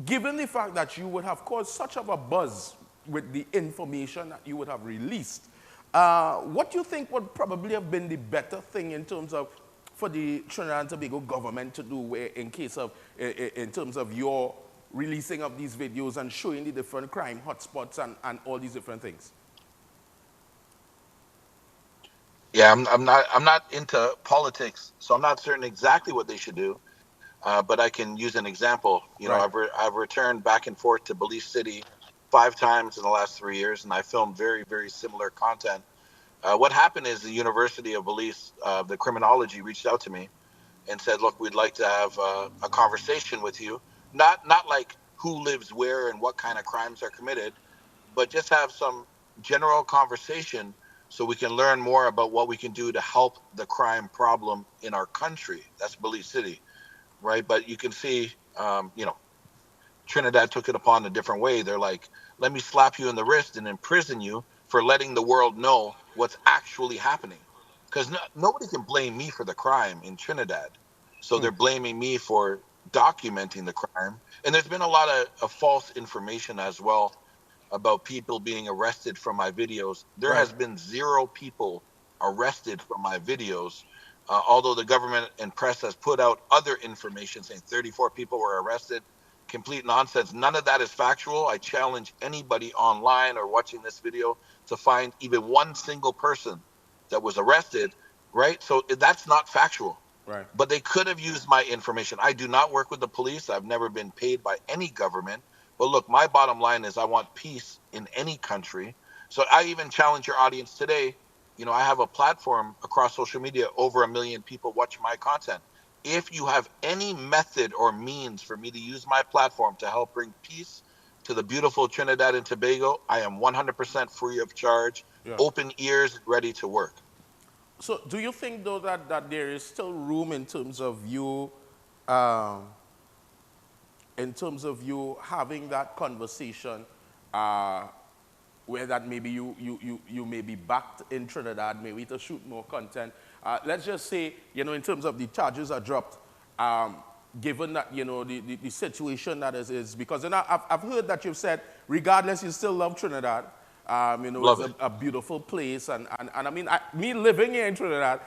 given the fact that you would have caused such of a buzz with the information that you would have released, what do you think would probably have been the better thing in terms of for the Trinidad and Tobago government to do where in terms of your releasing of these videos and showing the different crime hotspots and all these different things? Yeah, I'm not into politics, so I'm not certain exactly what they should do. But I can use an example. You know, I've returned back and forth to Belize City 5 times in the last 3 years, and I filmed very, very similar content. What happened is the University of Belize, the criminology, reached out to me and said, look, we'd like to have a conversation with you. Not like who lives where and what kind of crimes are committed, but just have some general conversation so we can learn more about what we can do to help the crime problem in our country. That's Belize City, right? But you can see, you know, Trinidad took it upon a different way. They're like, let me slap you in the wrist and imprison you for letting the world know what's actually happening. Because nobody can blame me for the crime in Trinidad. So they're blaming me for documenting the crime. And there's been a lot of false information as well about people being arrested from my videos. There has been 0 people arrested from my videos, although the government and press has put out other information saying 34 people were arrested. Complete nonsense. None of that is factual. I challenge anybody online or watching this video to find even one single person that was arrested, right? So that's not factual. Right. But they could have used my information. I do not work with the police. I've never been paid by any government. But look, my bottom line is I want peace in any country. So I even challenge your audience today. You know, I have a platform across social media. Over 1 million people watch my content. if you have any method or means for me to use my platform to help bring peace to the beautiful Trinidad and Tobago, I am 100% free of charge, open ears, ready to work. So do you think, though, that there is still room in terms of you having that conversation where that maybe you may be backed in Trinidad, maybe to shoot more content? Let's just say, in terms of the charges are dropped, given that, the situation that is because I've heard that you've said, regardless, you still love Trinidad. It's a beautiful place, and I mean, me living here in Trinidad,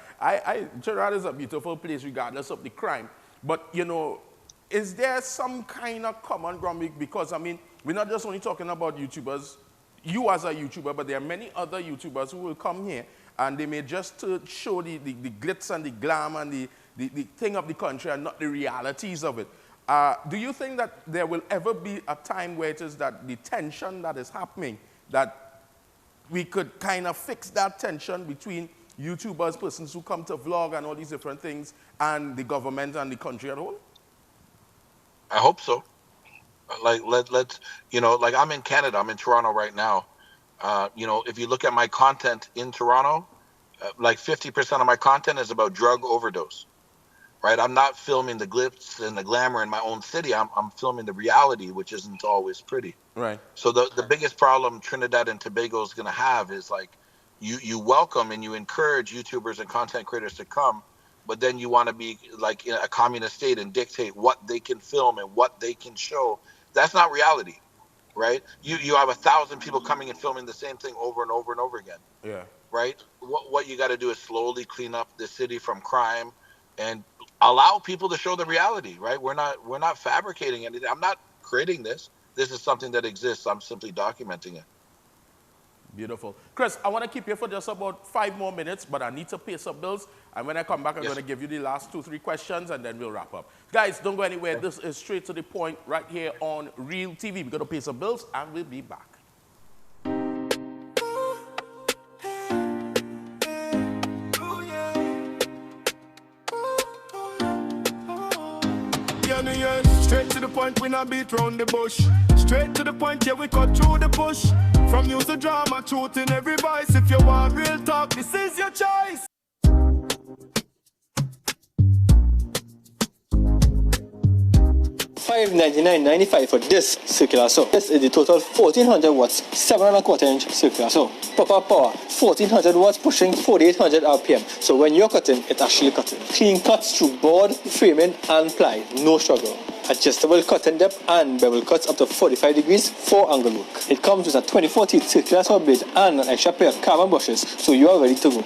Trinidad is a beautiful place regardless of the crime. But, is there some kind of common ground? Because, I mean, we're not just only talking about YouTubers, you as a YouTuber, but there are many other YouTubers who will come here, and they may just show the glitz and the glam and the thing of the country and not the realities of it. Do you think that there will ever be a time where it is that the tension that is happening, that we could kind of fix that tension between YouTubers, persons who come to vlog and all these different things, and the government and the country at all? I hope so. Like, let's, like I'm in Canada, I'm in Toronto right now. If you look at my content in Toronto, like 50% of my content is about drug overdose, right? I'm not filming the glitz and the glamour in my own city. I'm filming the reality, which isn't always pretty. Right. So the biggest problem Trinidad and Tobago is going to have is like you welcome and you encourage YouTubers and content creators to come, but then you want to be like in a communist state and dictate what they can film and what they can show. That's not reality, right? You have 1,000 people coming and filming the same thing over and over and over again. Yeah. Right? What you got to do is slowly clean up the city from crime and allow people to show the reality, right? We're not fabricating anything. I'm not creating this. This is something that exists. I'm simply documenting it. Beautiful. Chris, I want to keep you for just about 5 more minutes, but I need to pay some bills. And when I come back, I'm going to give you the last 2-3 questions, and then we'll wrap up. Guys, don't go anywhere. This is Straight to the Point right here on Real TV. We're going to pay some bills, and we'll be back. Straight to the point, we not beat round the bush. Straight to the point, yeah, we cut through the bush. From news to drama, truth in every voice. If you want real talk, this is your choice. $599.95 for this circular saw. This is the total 1400 watts, 7¼ inch circular saw. Proper power, 1400 watts pushing 4800 RPM. So when you're cutting, it's actually cutting. Clean cuts through board, framing, and ply. No struggle. Adjustable cutting depth and bevel cuts up to 45 degrees for angle work. It comes with a 24 teeth circular saw blade and an extra pair of carbon brushes, so you are ready to go.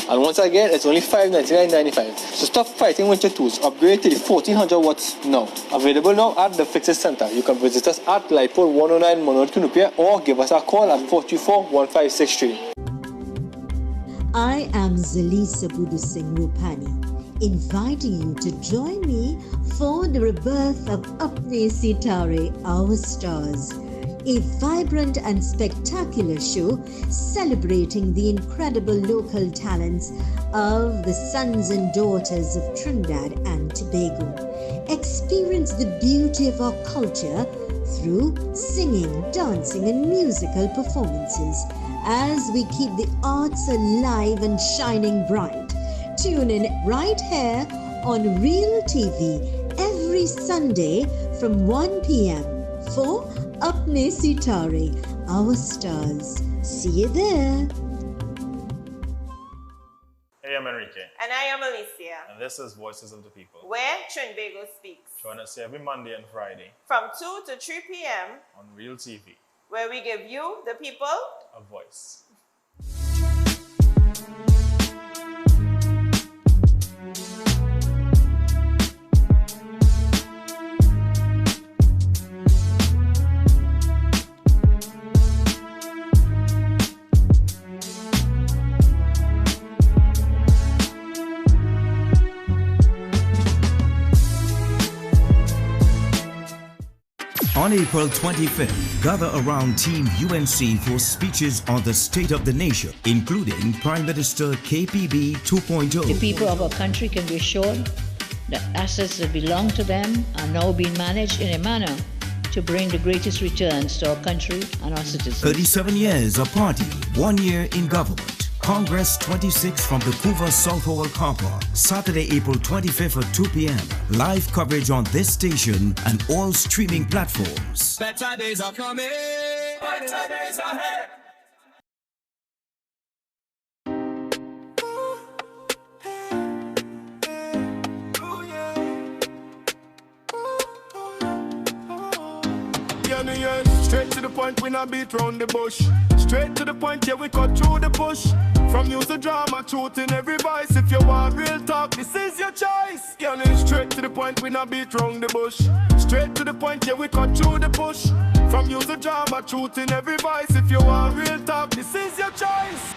And once again, it's only $599.95. So stop fighting with your tools. Upgrade to the 1400 watts now. Available now at the Fixes Center. You can visit us at Lightpole 109 Monroe Cunupia or give us a call at 424-1563. I am Zalisa Budusing Rupani, inviting you to join me for the rebirth of Apne Sitare, Our Stars, a vibrant and spectacular show celebrating the incredible local talents of the sons and daughters of Trinidad and Tobago. Experience the beauty of our culture through singing, dancing, and musical performances as we keep the arts alive and shining bright. Tune in right here on Real TV every Sunday from 1 p.m. for Apne Sitare, Our Stars. See you there. Hey, I'm Enrique. And I am Alicia. And this is Voices of the People, where Trinbago speaks. Join us every Monday and Friday from 2 to 3 p.m. on Real TV, where we give you, the people, a voice. On April 25th, gather around Team UNC for speeches on the state of the nation, including Prime Minister KPB 2.0. The people of our country can be assured that assets that belong to them are now being managed in a manner to bring the greatest returns to our country and our citizens. 37 years a party, 1 year in government. Congress 26 from the Couva Southall Car Park, Saturday, April 25th at 2 p.m. Live coverage on this station and all streaming platforms. Better days are coming. Better days ahead. Straight to the point, we not beat round the bush. Straight to the point, yeah, we cut through the bush. From use the drama, truth in every voice. If you want real talk, this is your choice. Yeah, straight to the point, we not beat round the bush. Straight to the point, yeah, we cut through the bush. From use the drama, truth in every voice. If you want real talk, this is your choice.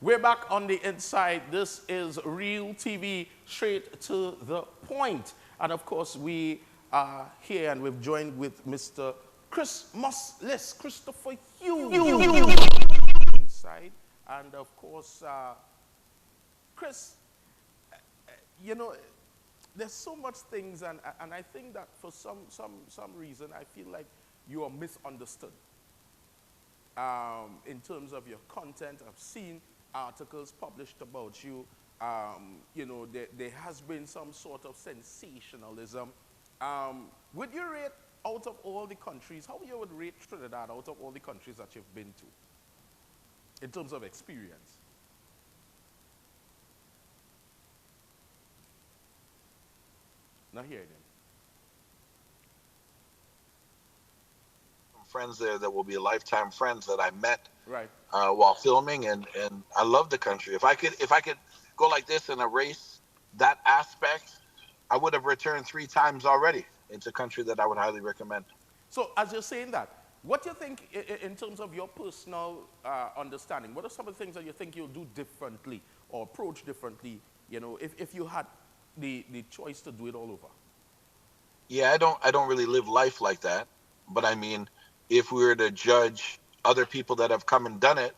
We're back on the inside. This is Real TV, straight to the point. And of course, we are here and we've joined with Mr. Chris Muslis, Christopher Hughes. Inside. And of course, Chris, you know, there's so much things, and I think that for some reason, I feel like you are misunderstood in terms of your content. I've seen articles published about you. You know, there has been some sort of sensationalism. Would you rate, out of all the countries, how you would rate Trinidad out of all the countries that you've been to in terms of experience? Not hearing him. Friends there that will be lifetime friends that I met right while filming, and I love the country. If I could go like this and erase that aspect, I would have returned 3 times already. It's a country that I would highly recommend. So as you're saying that, what do you think in terms of your personal understanding? What are some of the things that you think you'll do differently or approach differently, you know, if you had the choice to do it all over? Yeah, I don't really live life like that, but I mean, if we were to judge other people that have come and done it,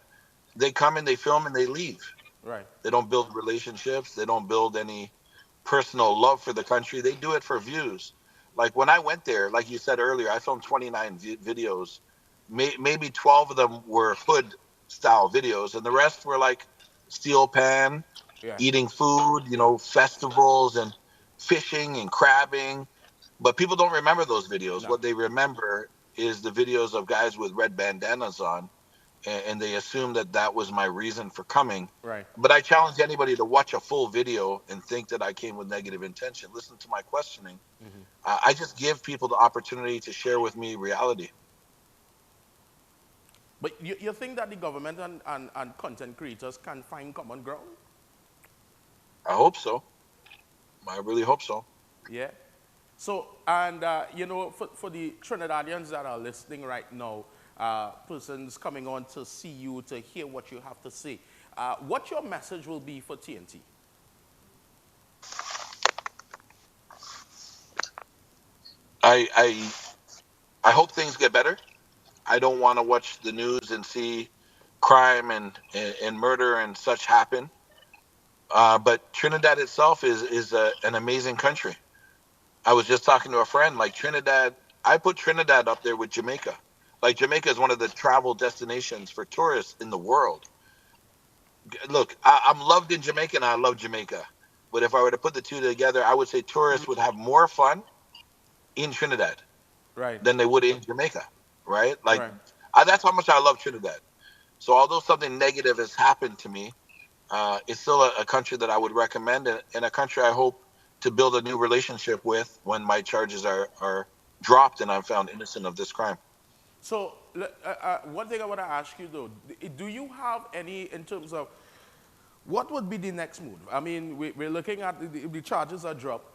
they come and they film and they leave. Right. They don't build relationships. They don't build any personal love for the country. They do it for views. Like when I went there, like you said earlier, I filmed 29 videos. Maybe 12 of them were hood style videos, and the rest were like steel pan, eating food, you know, festivals and fishing and crabbing. But people don't remember those videos. What they remember is the videos of guys with red bandanas on, and they assume that that was my reason for coming. Right. But I challenge anybody to watch a full video and think that I came with negative intention. Listen to my questioning. I just give people the opportunity to share with me reality. But you think that the government and content creators can find common ground? I hope so. I really hope so. Yeah. So, and you know, for the Trinidadians that are listening right now, persons coming on to see you, to hear what you have to say, what your message will be for TNT? I hope things get better. I don't want to watch the news and see crime and murder and such happen. But Trinidad itself is an amazing country. I was just talking to a friend, like Trinidad, I put Trinidad up there with Jamaica. Like Jamaica is one of the travel destinations for tourists in the world. Look, I'm loved in Jamaica and I love Jamaica. But if I were to put the two together, I would say tourists would have more fun in Trinidad than they would in Jamaica, right? Like, that's how much I love Trinidad. So although something negative has happened to me, it's still a country that I would recommend, and a country I hope to build a new relationship with when my charges are dropped and I'm found innocent of this crime. So one thing I want to ask you though, do you have any, in terms of, what would be the next move? I mean, we're looking at the charges are dropped.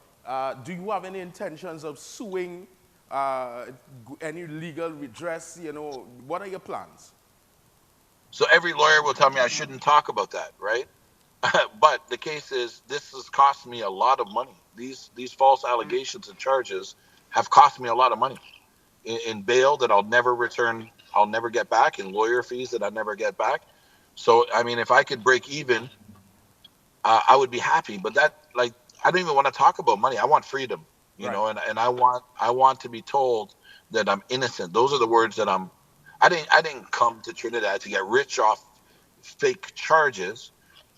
Do you have any intentions of suing, any legal redress? You know, what are your plans? So every lawyer will tell me I shouldn't talk about that, right? But the case is, this has cost me a lot of money. These false allegations and charges have cost me a lot of money. in bail that I'll never return. I'll never get back, and lawyer fees that I never get back. So I mean, if I could break even, I would be happy. But that, like, I don't even want to talk about money. I want freedom, you know, and I want to be told that I'm innocent. Those are the words that I didn't come to Trinidad to get rich off fake charges,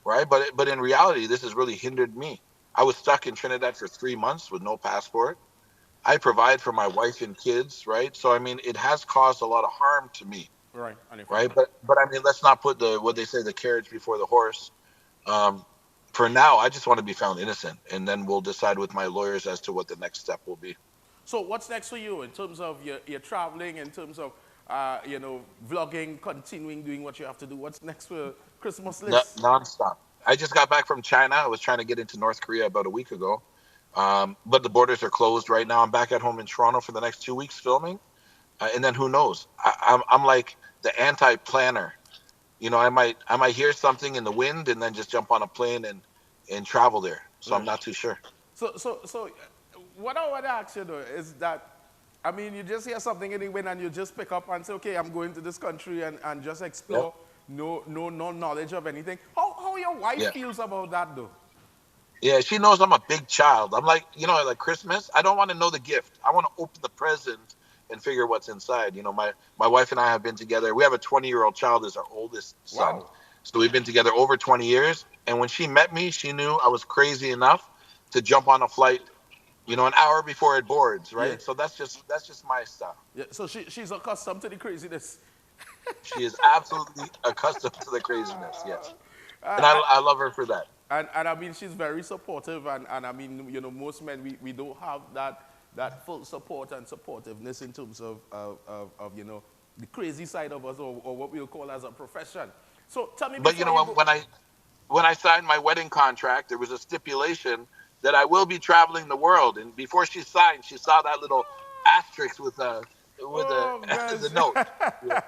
right? But in reality, this has really hindered me. I was stuck in Trinidad for 3 months with no passport. I provide for my wife and kids, right? So I mean, it has caused a lot of harm to me, right? But I mean, let's not put what they say, the carriage before the horse. For now, I just want to be found innocent, and then we'll decide with my lawyers as to what the next step will be. So what's next for you in terms of your traveling, in terms of you know, vlogging, continuing doing what you have to do? What's next for Christmas list? Non-stop. I just got back from China. I was trying to get into North Korea about a week ago. But the borders are closed right now. I'm back at home in Toronto for the next 2 weeks filming. And then who knows? I'm like the anti-planner. You know, I might hear something in the wind and then just jump on a plane and travel there. So I'm not too sure. So what I want to ask you though is that, I mean, you just hear something in the wind and you just pick up and say, okay, I'm going to this country and just explore. Yep. No knowledge of anything. How your wife feels about that though? Yeah, she knows I'm a big child. I'm like, you know, like Christmas, I don't want to know the gift. I want to open the present and figure what's inside. You know, my wife and I have been together. We have a 20-year-old child as our oldest son. Wow. So we've been together over 20 years. And when she met me, she knew I was crazy enough to jump on a flight, you know, an hour before it boards, right? Yeah. So that's just my style. Yeah. So she's accustomed to the craziness. She is absolutely accustomed to the craziness, yes. And I love her for that. And I mean, she's very supportive, and I mean, you know, most men, we don't have that full support and supportiveness in terms of you know, the crazy side of us, or what we'll call as a profession. So tell me. But you know, when I signed my wedding contract, there was a stipulation that I will be traveling the world, and before she signed, she saw that little asterisk with the note. Yeah.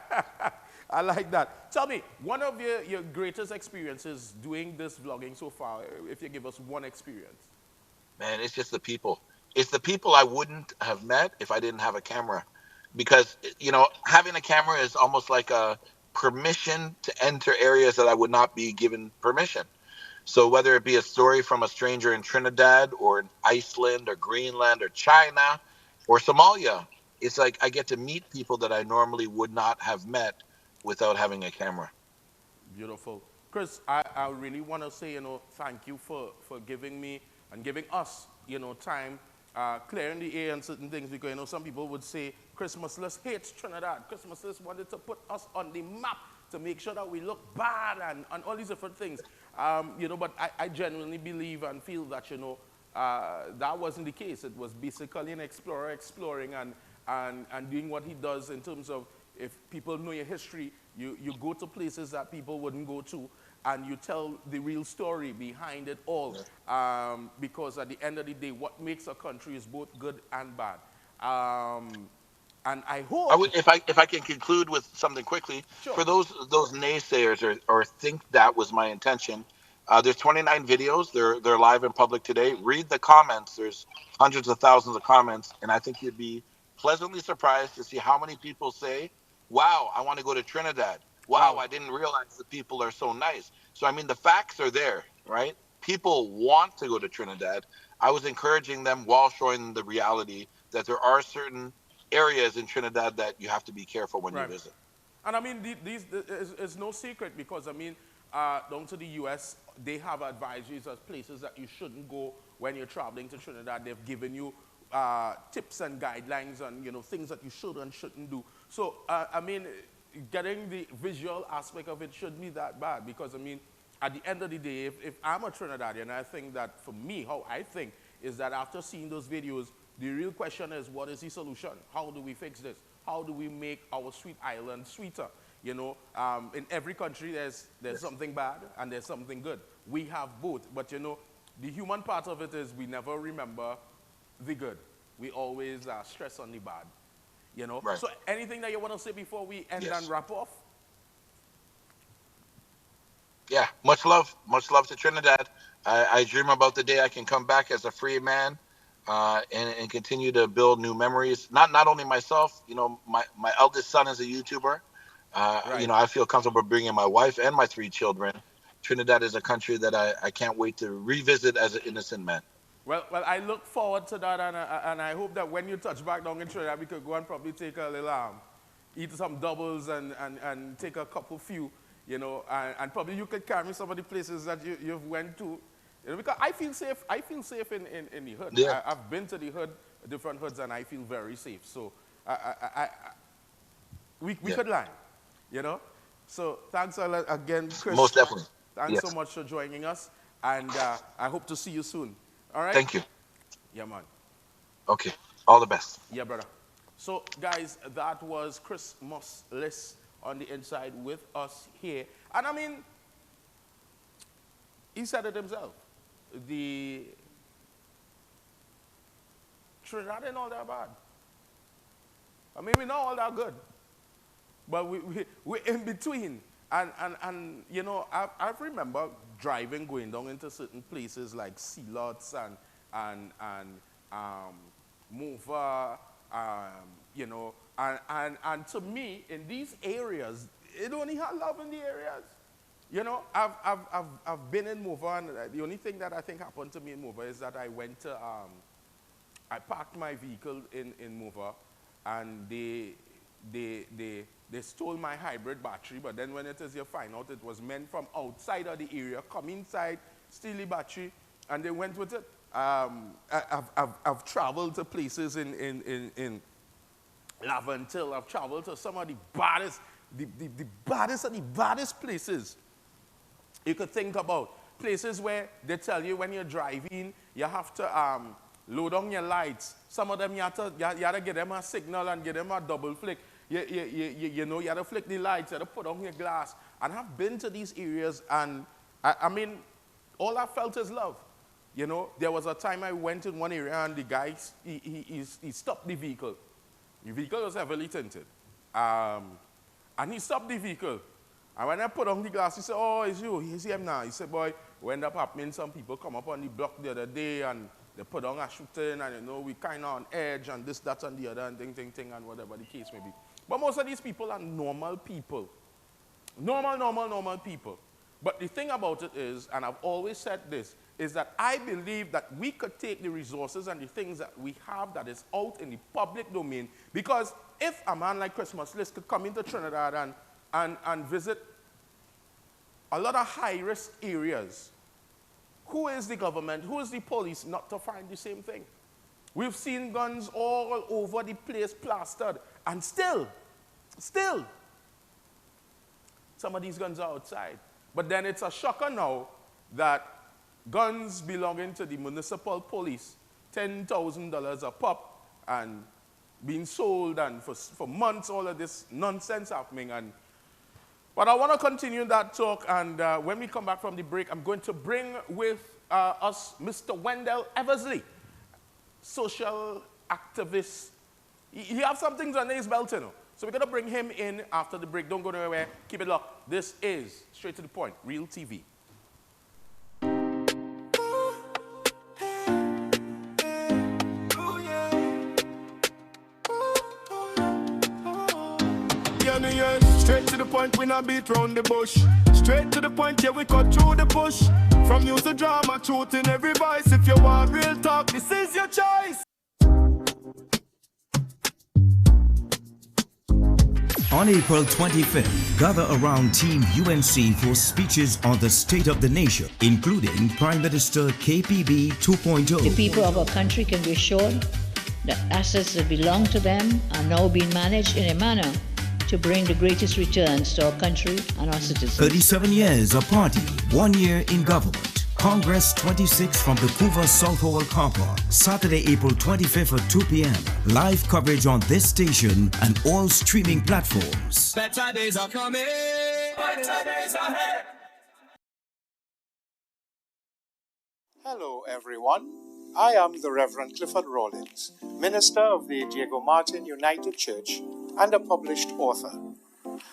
I like that. Tell me, one of your greatest experiences doing this vlogging so far, if you give us one experience. Man, it's just the people. It's the people I wouldn't have met if I didn't have a camera. Because, you know, having a camera is almost like a permission to enter areas that I would not be given permission. So whether it be a story from a stranger in Trinidad or in Iceland or Greenland or China or Somalia, it's like I get to meet people that I normally would not have met without having a camera. Beautiful. Chris, I really want to say, you know, thank you for giving me and giving us, you know, time, clearing the air and certain things, because, you know, some people would say Christmasless hates Trinidad. Christmasless wanted to put us on the map to make sure that we look bad and all these different things. You know, but I genuinely believe and feel that, you know, that wasn't the case. It was basically an explorer exploring and doing what he does in terms of, if people know your history, you go to places that people wouldn't go to, and you tell the real story behind it all. Because at the end of the day, what makes a country is both good and bad. And I hope... If I can conclude with something quickly, sure. For those naysayers or think that was my intention, there's 29 videos. They're live in public today. Read the comments. There's hundreds of thousands of comments, and I think you'd be pleasantly surprised to see how many people say, wow, I want to go to Trinidad. Wow, I didn't realize the people are so nice. So, I mean, the facts are there, right? People want to go to Trinidad. I was encouraging them while showing them the reality that there are certain areas in Trinidad that you have to be careful when you visit. And I mean, it's no secret, because, I mean, down to the U.S., they have advisories as places that you shouldn't go when you're traveling to Trinidad. They've given you tips and guidelines and, you know, things that you should and shouldn't do. So, I mean, getting the visual aspect of it shouldn't be that bad, because, I mean, at the end of the day, if I'm a Trinidadian, I think that for me, how I think is that after seeing those videos, the real question is, what is the solution? How do we fix this? How do we make our sweet island sweeter? You know, in every country, there's something bad and there's something good. We have both, but, you know, the human part of it is we never remember the good. We always stress on the bad, you know. Right. So anything that you want to say before we end and wrap off? Yeah, much love to Trinidad. I dream about the day I can come back as a free man, and continue to build new memories. Not only myself, my eldest son is a YouTuber. I feel comfortable bringing my wife and my 3 children. Trinidad is a country that I can't wait to revisit as an innocent man. Well, I look forward to that, and I hope that when you touch back down in Trinidad, we could go and probably take a little, eat some doubles and take a few, and probably you could carry me some of the places that you've went to, because I feel safe. I feel safe in the hood. Yeah. I've been to the hood, different hoods, and I feel very safe. So we could line, So thanks again, Chris. Most definitely. Thanks so much for joining us, and I hope to see you soon. All right? Thank you. Yeah, man. Okay. All the best. Yeah, brother. So, guys, that was Chris Muslis on the inside with us here. And I mean, he said it himself. The Trinidad ain't all that bad. I mean, we're not all that good. But we're in between. And I remember driving, going down into certain places like Sealots and Mova, and to me, in these areas, it only had love in the areas. I've been in Mova, and the only thing that I think happened to me in Mova is that I went to, I parked my vehicle in Mova, and they stole my hybrid battery, but then when it is, you find out it was men from outside of the area come inside, steal the battery, and they went with it. I've traveled to places in Laventil. I've traveled to some of the baddest, the baddest of the baddest places you could think about. Places where they tell you when you're driving, you have to load on your lights. Some of them you have to give them a signal and give them a double flick. You have to flick the lights, you have to put on your glass. And I've been to these areas, and I mean, all I felt is love. There was a time I went in one area, and the guy, he stopped the vehicle. The vehicle was heavily tinted. And he stopped the vehicle. And when I put on the glass, he said, "Oh, it's you. He's him now." He said, "Boy, what ended up happening, some people come up on the block the other day, and they put on a shooting, and we kind of on edge, and this, that, and the other, and thing, and whatever the case may be." But most of these people are normal people. Normal people. But the thing about it is, and I've always said this, is that I believe that we could take the resources and the things that we have that is out in the public domain, because if a man like Chris Muslis could come into Trinidad and visit a lot of high-risk areas, who is the government, who is the police not to find the same thing? We've seen guns all over the place plastered, and still, some of these guns are outside. But then it's a shocker now that guns belonging to the municipal police, $10,000 a pop, and being sold, and for months all of this nonsense happening. But I want to continue that talk, and when we come back from the break, I'm going to bring with us Mr. Wendell Eversley, social activist. He has some things under his belt, So we're going to bring him in after the break. Don't go nowhere. Keep it locked. This is Straight to the Point, Real TV. Straight to the point, we not beat round the bush. Straight to the point, yeah, we cut through the bush. From news to drama, truth in every voice. If you want real talk, this is your choice. On April 25th, gather around Team UNC for speeches on the state of the nation, including Prime Minister KPB 2.0. The people of our country can be assured that assets that belong to them are now being managed in a manner to bring the greatest returns to our country and our citizens. 37 years of party, 1 year in government. Congress 26 from the Couva South Hall car park, Saturday, April 25th at 2 p.m. Live coverage on this station and all streaming platforms. Better days are coming. Better days ahead. Hello, everyone. I am the Reverend Clifford Rawlins, minister of the Diego Martin United Church and a published author.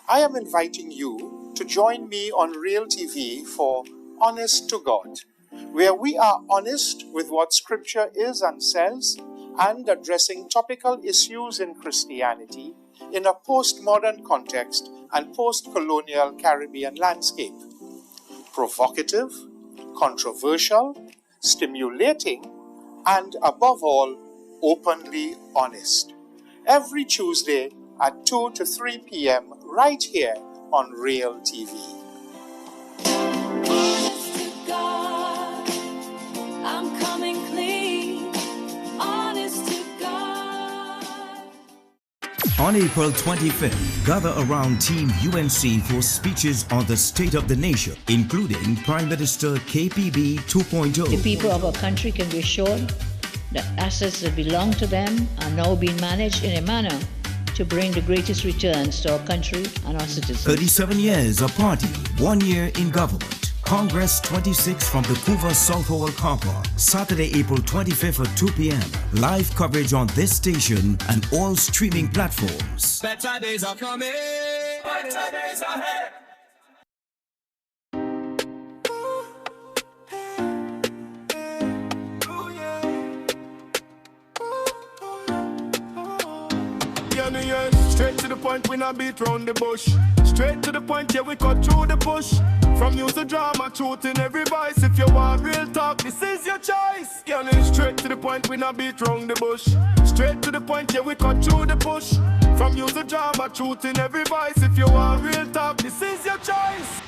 I am inviting you to join me on Real TV for Honest to God, where we are honest with what Scripture is and says and addressing topical issues in Christianity in a postmodern context and post-colonial Caribbean landscape. Provocative, controversial, stimulating, and above all, openly honest. Every Tuesday at 2 to 3 p.m. right here on Real TV. I'm coming clean, honest to God. On April 25th, gather around Team UNC for speeches on the state of the nation, including Prime Minister KPB 2.0. The people of our country can be assured that assets that belong to them are now being managed in a manner to bring the greatest returns to our country and our citizens. 37 years of party, 1 year in government. Congress 26 from the Couva South Hall car park, Saturday, April 25th at 2 p.m. Live coverage on this station and all streaming platforms. Better days are coming, better days ahead. Yeah, straight to the point, we not beat round the bush. Straight to the point, yeah, we cut through the bush. From news to drama, truth in every voice. If you want real talk, this is your choice. Yeah, straight to the point, we not beat round the bush. Straight to the point, yeah, we cut through the bush. From news to drama, truth in every voice. If you want real talk, this is your choice.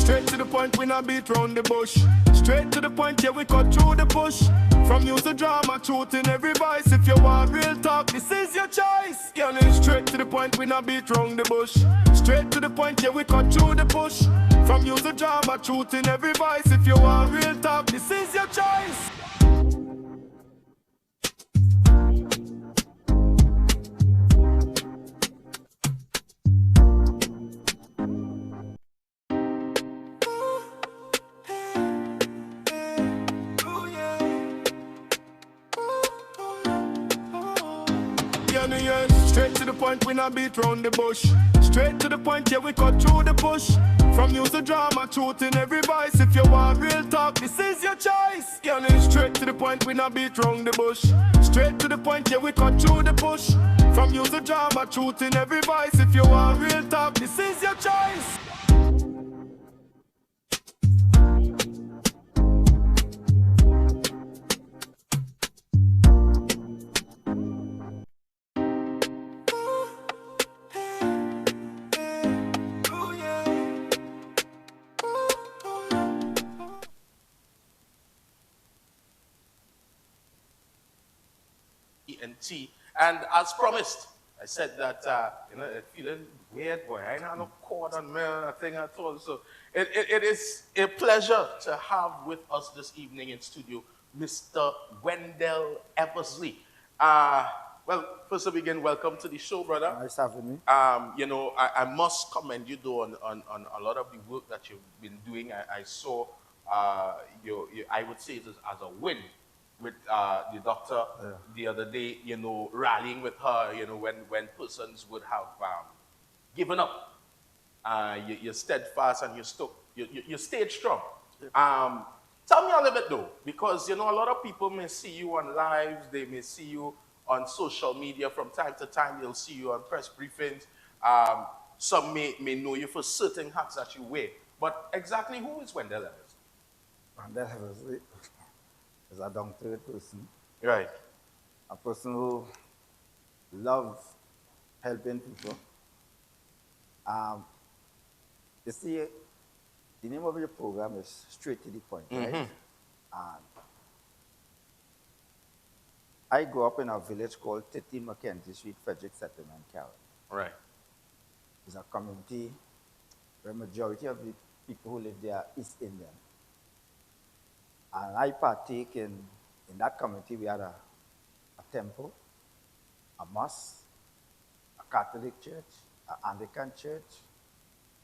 Straight to the point, we not beat round the bush. Straight to the point, yeah, we cut through the bush. From news to drama, truth in every voice. If you want real talk, this is your choice. Yeah, straight to the point, we not beat round the bush. Straight to the point, yeah, we cut through the bush. From news to drama, truth in every voice. If you want real talk, this is your choice. Straight to the point, we not beat round the bush. Straight to the point, yeah, we cut through the bush. From news to drama, truth in every voice. If you want real talk, this is your choice. Yeah, straight to the point, we not beat round the bush. Straight to the point, yeah, we cut through the bush. From news to drama, truth in every voice. If you want real talk, this is your choice. And as promised, I said that, feeling weird, boy, I ain't have no cord on me, nothing at all. So it is a pleasure to have with us this evening in studio, Mr. Wendell Eversley. Well, first to begin, welcome to the show, brother. Nice having me. I must commend you, though, on a lot of the work that you've been doing. I saw, I would say it is as a win with the doctor the other day, rallying with her, when persons would have given up. You're steadfast and you stayed strong. Tell me a little bit though, because a lot of people may see you on lives, they may see you on social media from time to time, they'll see you on press briefings. Some may know you for certain hats that you wear. But exactly who is Wendell Eversley? Wendell Eversley is a down-to-earth person. Right. A person who loves helping people. You see, the name of your program is Straight to the Point, right? And I grew up in a village called 13 Mackenzie Street, Frederick Settlement, Carroll. Right. It's a community where majority of the people who live there are East Indian. And I partake in that community. We had a temple, a mosque, a Catholic church, an Anglican church,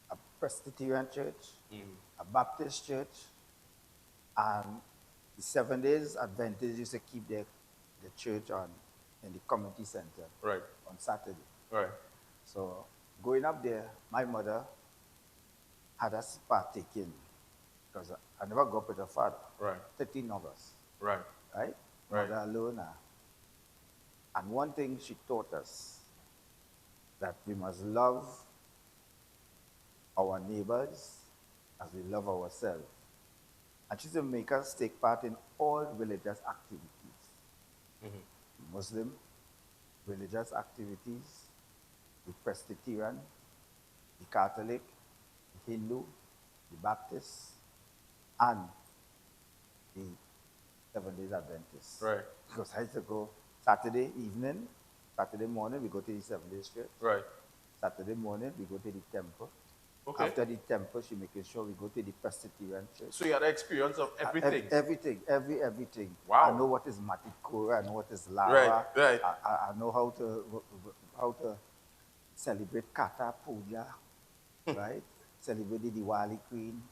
a Presbyterian church, a Baptist church, and the 7 Days Adventists used to keep the church on in the community center on Saturday. Right. So going up there, my mother had us partaking because I never grew up with a father. Right. 13 of us. Right. Right? Right. Mother alone. And one thing she taught us, that we must love our neighbors as we love ourselves. And she used to make us take part in all religious activities. Muslim religious activities, the Presbyterian, the Catholic, the Hindu, the Baptist, and the 7 Days Adventists. Right. Because I used to go Saturday evening, Saturday morning, we go to the 7 Days Church. Right. Saturday morning, we go to the temple. Okay. After the temple, she making sure we go to the Presbyterian church. So you had the experience of everything? Everything, everything. Wow. I know what is Matikura, I know what is Lara. Right. I know how to celebrate Kata Puja, right? Celebrate the Diwali Queen.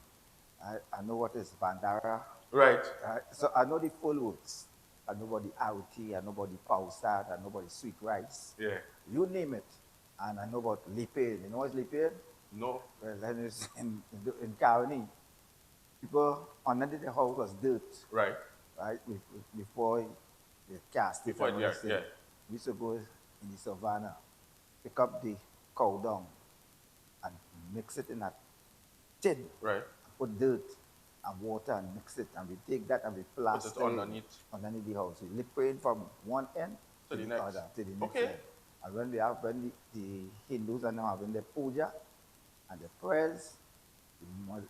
I know what is Bandara. Right. So I know the full words. I know about the Auti, I know about the Pausat, I know about the sweet rice. Yeah. You name it. And I know about Lipain. You know what's Lipain? No. Well, then it's in Caroni. People underneath the house was dirt. Right. Right? Before they cast it. Before, yeah. We used to go in the savannah, pick up the cow dung and mix it in a tin. Right. Put dirt and water and mix it, and we take that and we plaster it underneath the house. We lip praying from one end to the the next. other, to the next Okay. end. And when the Hindus are now having their puja and the prayers,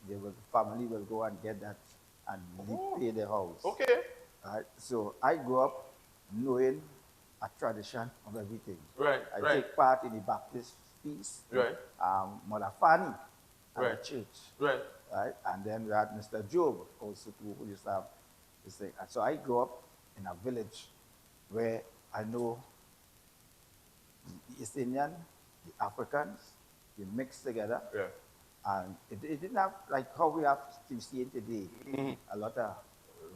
the family will go and get that and pay the house. Okay. Right? So I grew up knowing a tradition of everything. Right. I take part in the Baptist feast. Right. Mother Fanny at Right. the church. Right. Right? And then we had Mr. Job also who used to have this thing. And so I grew up in a village where I know the East Indian, the Africans, we mixed together. Yeah. And it didn't have, like how we have to see it today, a lot of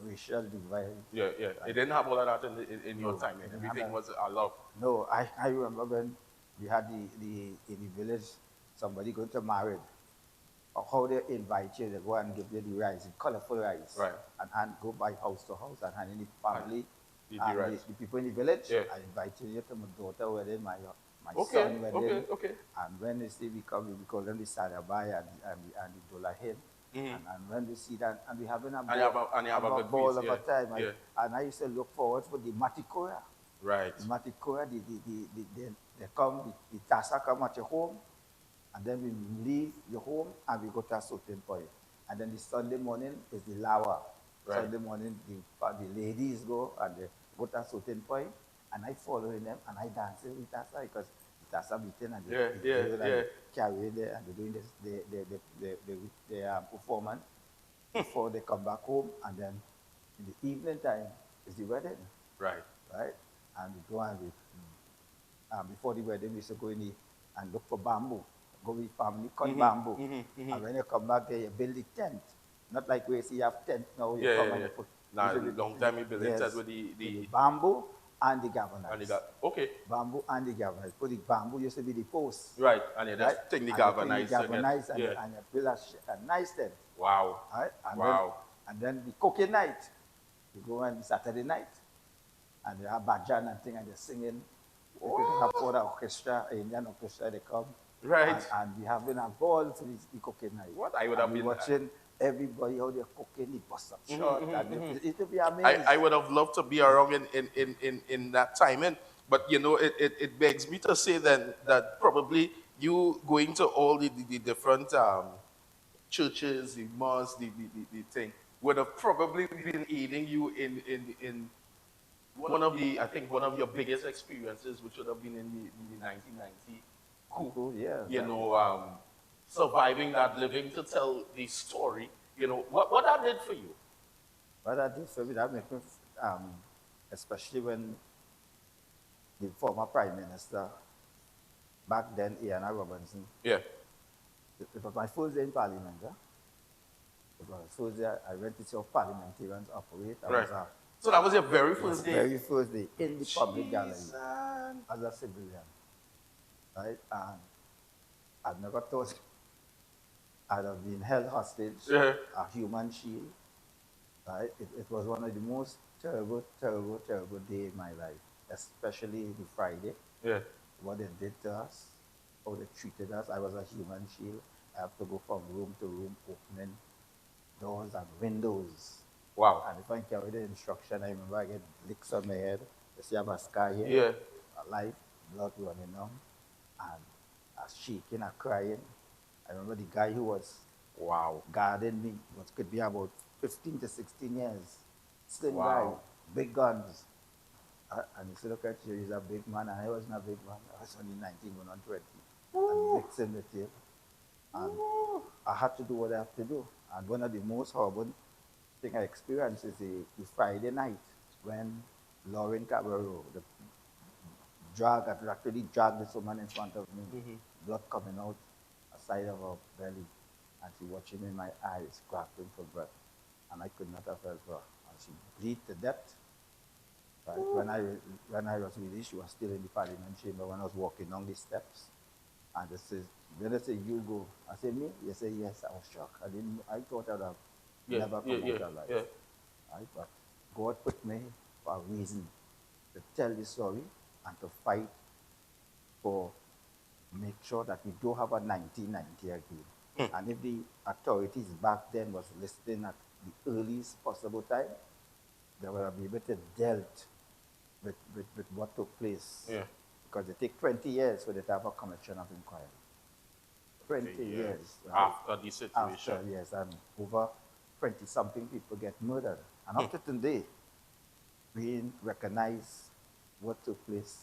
racial divide. Yeah. It didn't have all of that in your time. Everything was allowed. No, I remember when we had in the village, somebody going to marry. How they invite you, they go and give you the rice, the colorful rice. Right. And go by house to house and hand in the family. The and rice. the people in the village, Yeah. I invited you to my daughter wedding, my Okay, son wedding. okay. And when they say we come, we call them the Sadabai and the Dolahin. And when we see that, and we having a ball of a time. And I used to look forward for the Matikora. Right. The Matikora, they come, the Tassa come at your home, and then we leave your home and we go to a certain point. And then the Sunday morning is the Lawa. Right. Sunday morning, the ladies go and they go to a certain point, and I follow them and I dance with Tassa because the Tassa beating and they carry there and they're doing this, their performance before they come back home, and then in the evening time is the wedding. Right. Right? And we go and before the wedding, we used to go in and look for bamboo. Go with family, cut bamboo. And when you come back there, you build the tent. Not like we see you have tent now. You come and you put. Now, long time you build it with the bamboo and the galvanized. And okay. Bamboo and the galvanized. Put the bamboo used to be the post. Right. And you just take the galvanized. And you build a nice tent. Wow. Right? And and then the cooking night. You go on Saturday night. And you have bhajan and thing and they're singing. You have for the orchestra, Indian orchestra, they come. Right. And we having a ball for the cooking night. What I would have been watching everybody how they're cooking, the bust up shot. It would be amazing. I would have loved to be around in that timing. But you know, it begs me to say then that probably you going to all the different churches, the mosques, the thing, would have probably been aiding you in one of your biggest experiences, which would have been in the 1990 coup. Yeah. You know, surviving that, living to tell the story. You know, what that did for you? What that did for me, that made me, especially when the former Prime Minister, back then, Ian Robinson, It was my first day in Parliament. Huh? It was the first day I went to see how parliamentarians operate. Right. So that was your very first day? Very first day in the public gallery as a civilian. Right? And I never thought I'd have been held hostage, a human shield. Right? It was one of the most terrible day in my life, especially the Friday. Yeah. What they did to us, how they treated us. I was a human shield. I have to go from room to room, opening doors and windows. Wow. And if I carry the instruction, I remember I get licks on my head. You see, I have a scar here. Yeah. A light, blood running down. And I was shaking and crying. I remember the guy who was guarding me, could be about 15 to 16 years. Slim guy, big guns. And he said, look at you, he's a big man. And I wasn't a big man. I was only 19, going on 20. And licks in the tail. And I had to do what I have to do. And one of the most horrible thing I experienced is the Friday night when Lauren Cabrero, actually dragged this woman in front of me, blood coming out the side of her belly, and she watching me in my eyes, grasping for breath, and I could not have helped her. And she breathed to death. Right? When I was released, she was still in the Parliament chamber when I was walking down the steps, and they said, when they say you go, I said me. They say yes. I was shocked. I thought I'd have never come out alive. Right? But God put me for a reason to tell the story and to fight for make sure that we don't have a 1990 again. And if the authorities back then was listening at the earliest possible time, they would have been able to deal with what took place. Yeah. Because it takes 20 years for the type of commission of inquiry. 20 years. Right? After the situation. After, yes, and over 20-something people get murdered. And up to today, we didn't recognize what took place.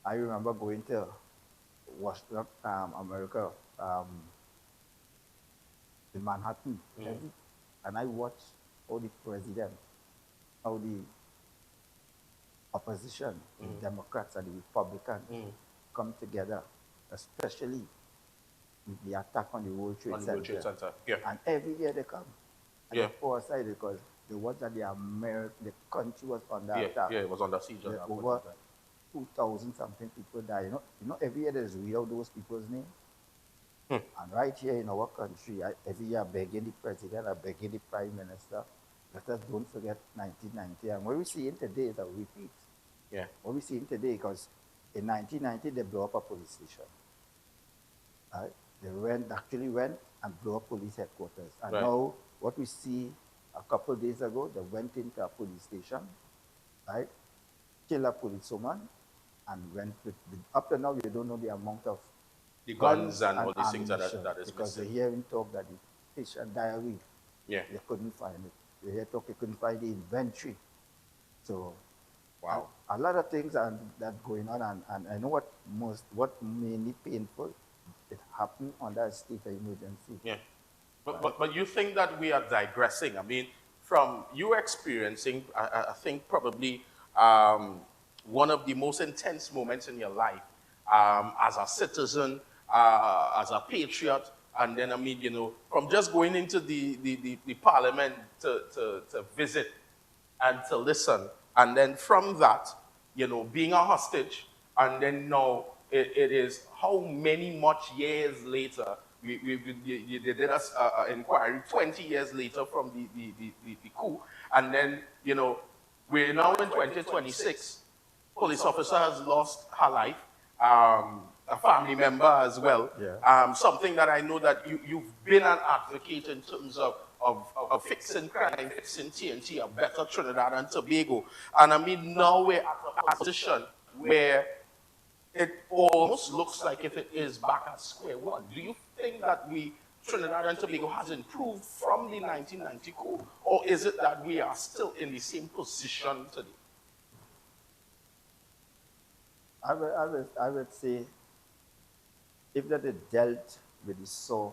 I remember going to Washington, America, in Manhattan, and I watched how the president, how the opposition, the Democrats and the Republicans come together, especially with the attack on the World Trade Center. Yeah. And every year they come. And they pour aside because the was that the country was under attack. Yeah, it was under siege. Over 2,000 something people die. You know, every year there's read out those people's names. And right here in our country, every year I'm begging the president, I'm begging the prime minister, let us don't forget 1990. And what we see in today is a repeat. Yeah. What we see in today, because in 1990 they blew up a police station. Right? They actually went and blew up police headquarters. And now what we see a couple of days ago, they went into a police station, right? Kill a policewoman, and went with up to now you don't know the amount of the guns and all these things that is because missing. they hear him talk that the fish and diary, they couldn't find it. They hear talk they couldn't find the inventory. So a lot of things are that going on, and I know what mainly painful, it happened under a state of emergency. Yeah. But you think that we are digressing? I mean, from you experiencing, I think probably one of the most intense moments in your life as a citizen, as a patriot, and then, I mean, you know, from just going into the parliament to visit and to listen, and then from that, you know, being a hostage, and then now it is how many much years later, they did us an inquiry 20 years later from the coup, and then, you know, we're now in 2026. Police officer has lost her life, a family member as well. Yeah. Something that I know that you've been an advocate in terms of fixing crime, fixing TNT, a better Trinidad and Tobago. And I mean, now we're at a position where it almost looks like if it is back at square one. Do you think that Trinidad and Tobago has improved from the 1990 coup, or is it that we are still in the same position today? I would say if that they dealt with the sore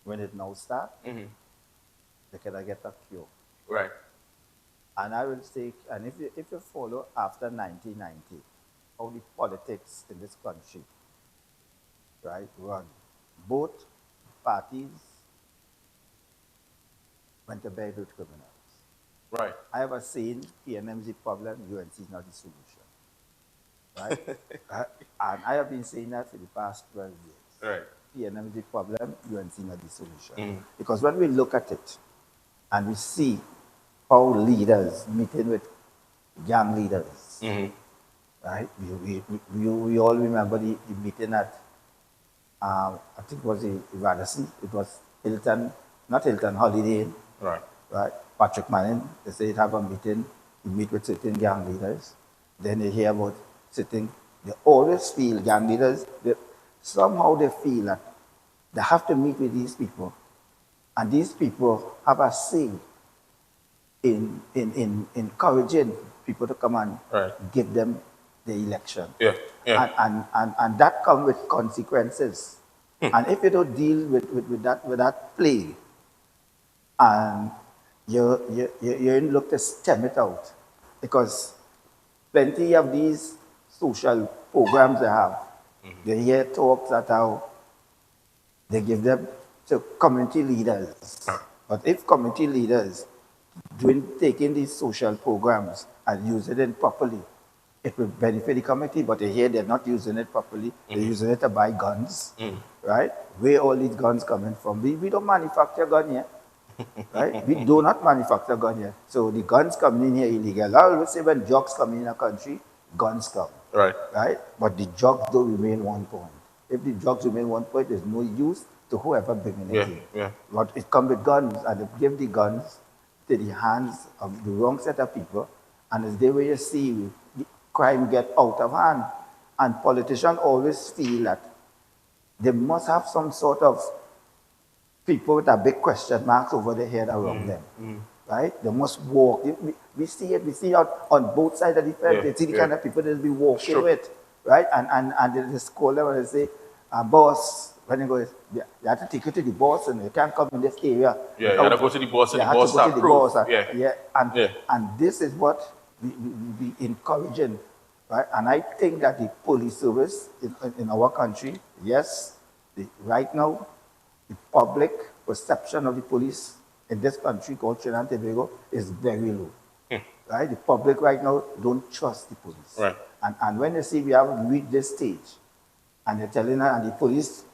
when it now starts, they can get a cure. Right. And I would say, and if you follow after 1990, how the politics in this country, right, run, both parties went to bed with criminals. Right. I have a saying, PNM is the problem, UNC is not the solution. Right? And I have been saying that for the past 12 years. Right. PNM is the problem, UNC is not the solution. Because when we look at it and we see how leaders meeting with gang leaders, right? We all remember the meeting at, I think it was Radisson, it was Hilton, not Hilton, Holiday Inn. Right. Right? Patrick Manning, they say they have a meeting, you meet with certain gang leaders, then they hear about certain, they always feel gang leaders, somehow they feel that they have to meet with these people, and these people have a say in encouraging people to come and give them the election. Yeah. Yeah. And that comes with consequences. And if you don't deal with that play, and you look to stem it out, because plenty of these social programs they have, you hear talks that how they give them to community leaders. But if community leaders taking these social programs and using it properly, it will benefit the community, but here they're not using it properly. They're using it to buy guns, right? Where all these guns coming from? We don't manufacture gun here, right? We do not manufacture gun here. So the guns coming in here illegal. I always say when drugs come in a country, guns come, right? But the drugs don't remain 1 point. If the drugs remain 1 point, there's no use to whoever bringing it in. But it comes with guns, and they give the guns to the hands of the wrong set of people, and it's there where you see crime get out of hand. And politicians always feel that they must have some sort of people with a big question marks over their head around them. Right? They must walk. We see it on both sides of the fence. They see the kind of people they'll be walking with. Right? And they just call them and they say, boss, when you go, you have to take it to the boss and you can't come in this area. Yeah, you have to go to the boss and the boss approve. And this is what we encouraging, right? And I think that the police service in our country, yes, right now, the public perception of the police in this country called Trinidad and Tobago is very low. Right? The public right now don't trust the police. Right. And when they see we have reached this stage, and they're telling us, and the police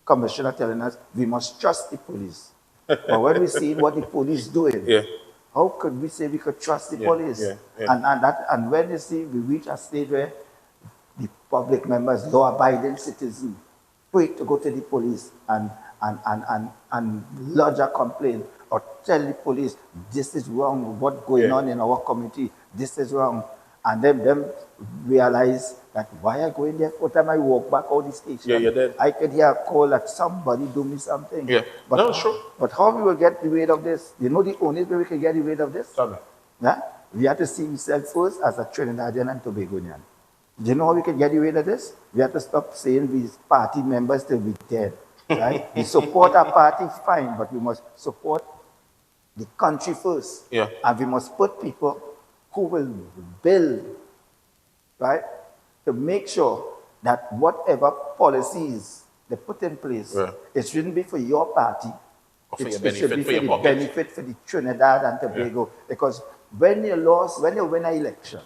commissioner telling us, we must trust the police. But when we see what the police doing, how could we say we could trust the police? And when you see we reach a stage where the public members, law-abiding citizens, quick to go to the police and lodge a complaint or tell the police, this is wrong, what's going on in our community, this is wrong. And then them realize that why I go in there for time I walk back all the station. I could hear a call that somebody do me something. But, no, sure. But how we will get rid of this? You know the only way we can get rid of this? We have to see ourselves first as a Trinidadian and Tobagonian. Do you know how we can get rid of this? We have to stop saying these party members till we dead. Right? We support our party, fine, but we must support the country first. And we must put people who will build, right, to make sure that whatever policies they put in place, it shouldn't be for your party, it should be for the benefit for the Trinidad and Tobago. Because when you win an election,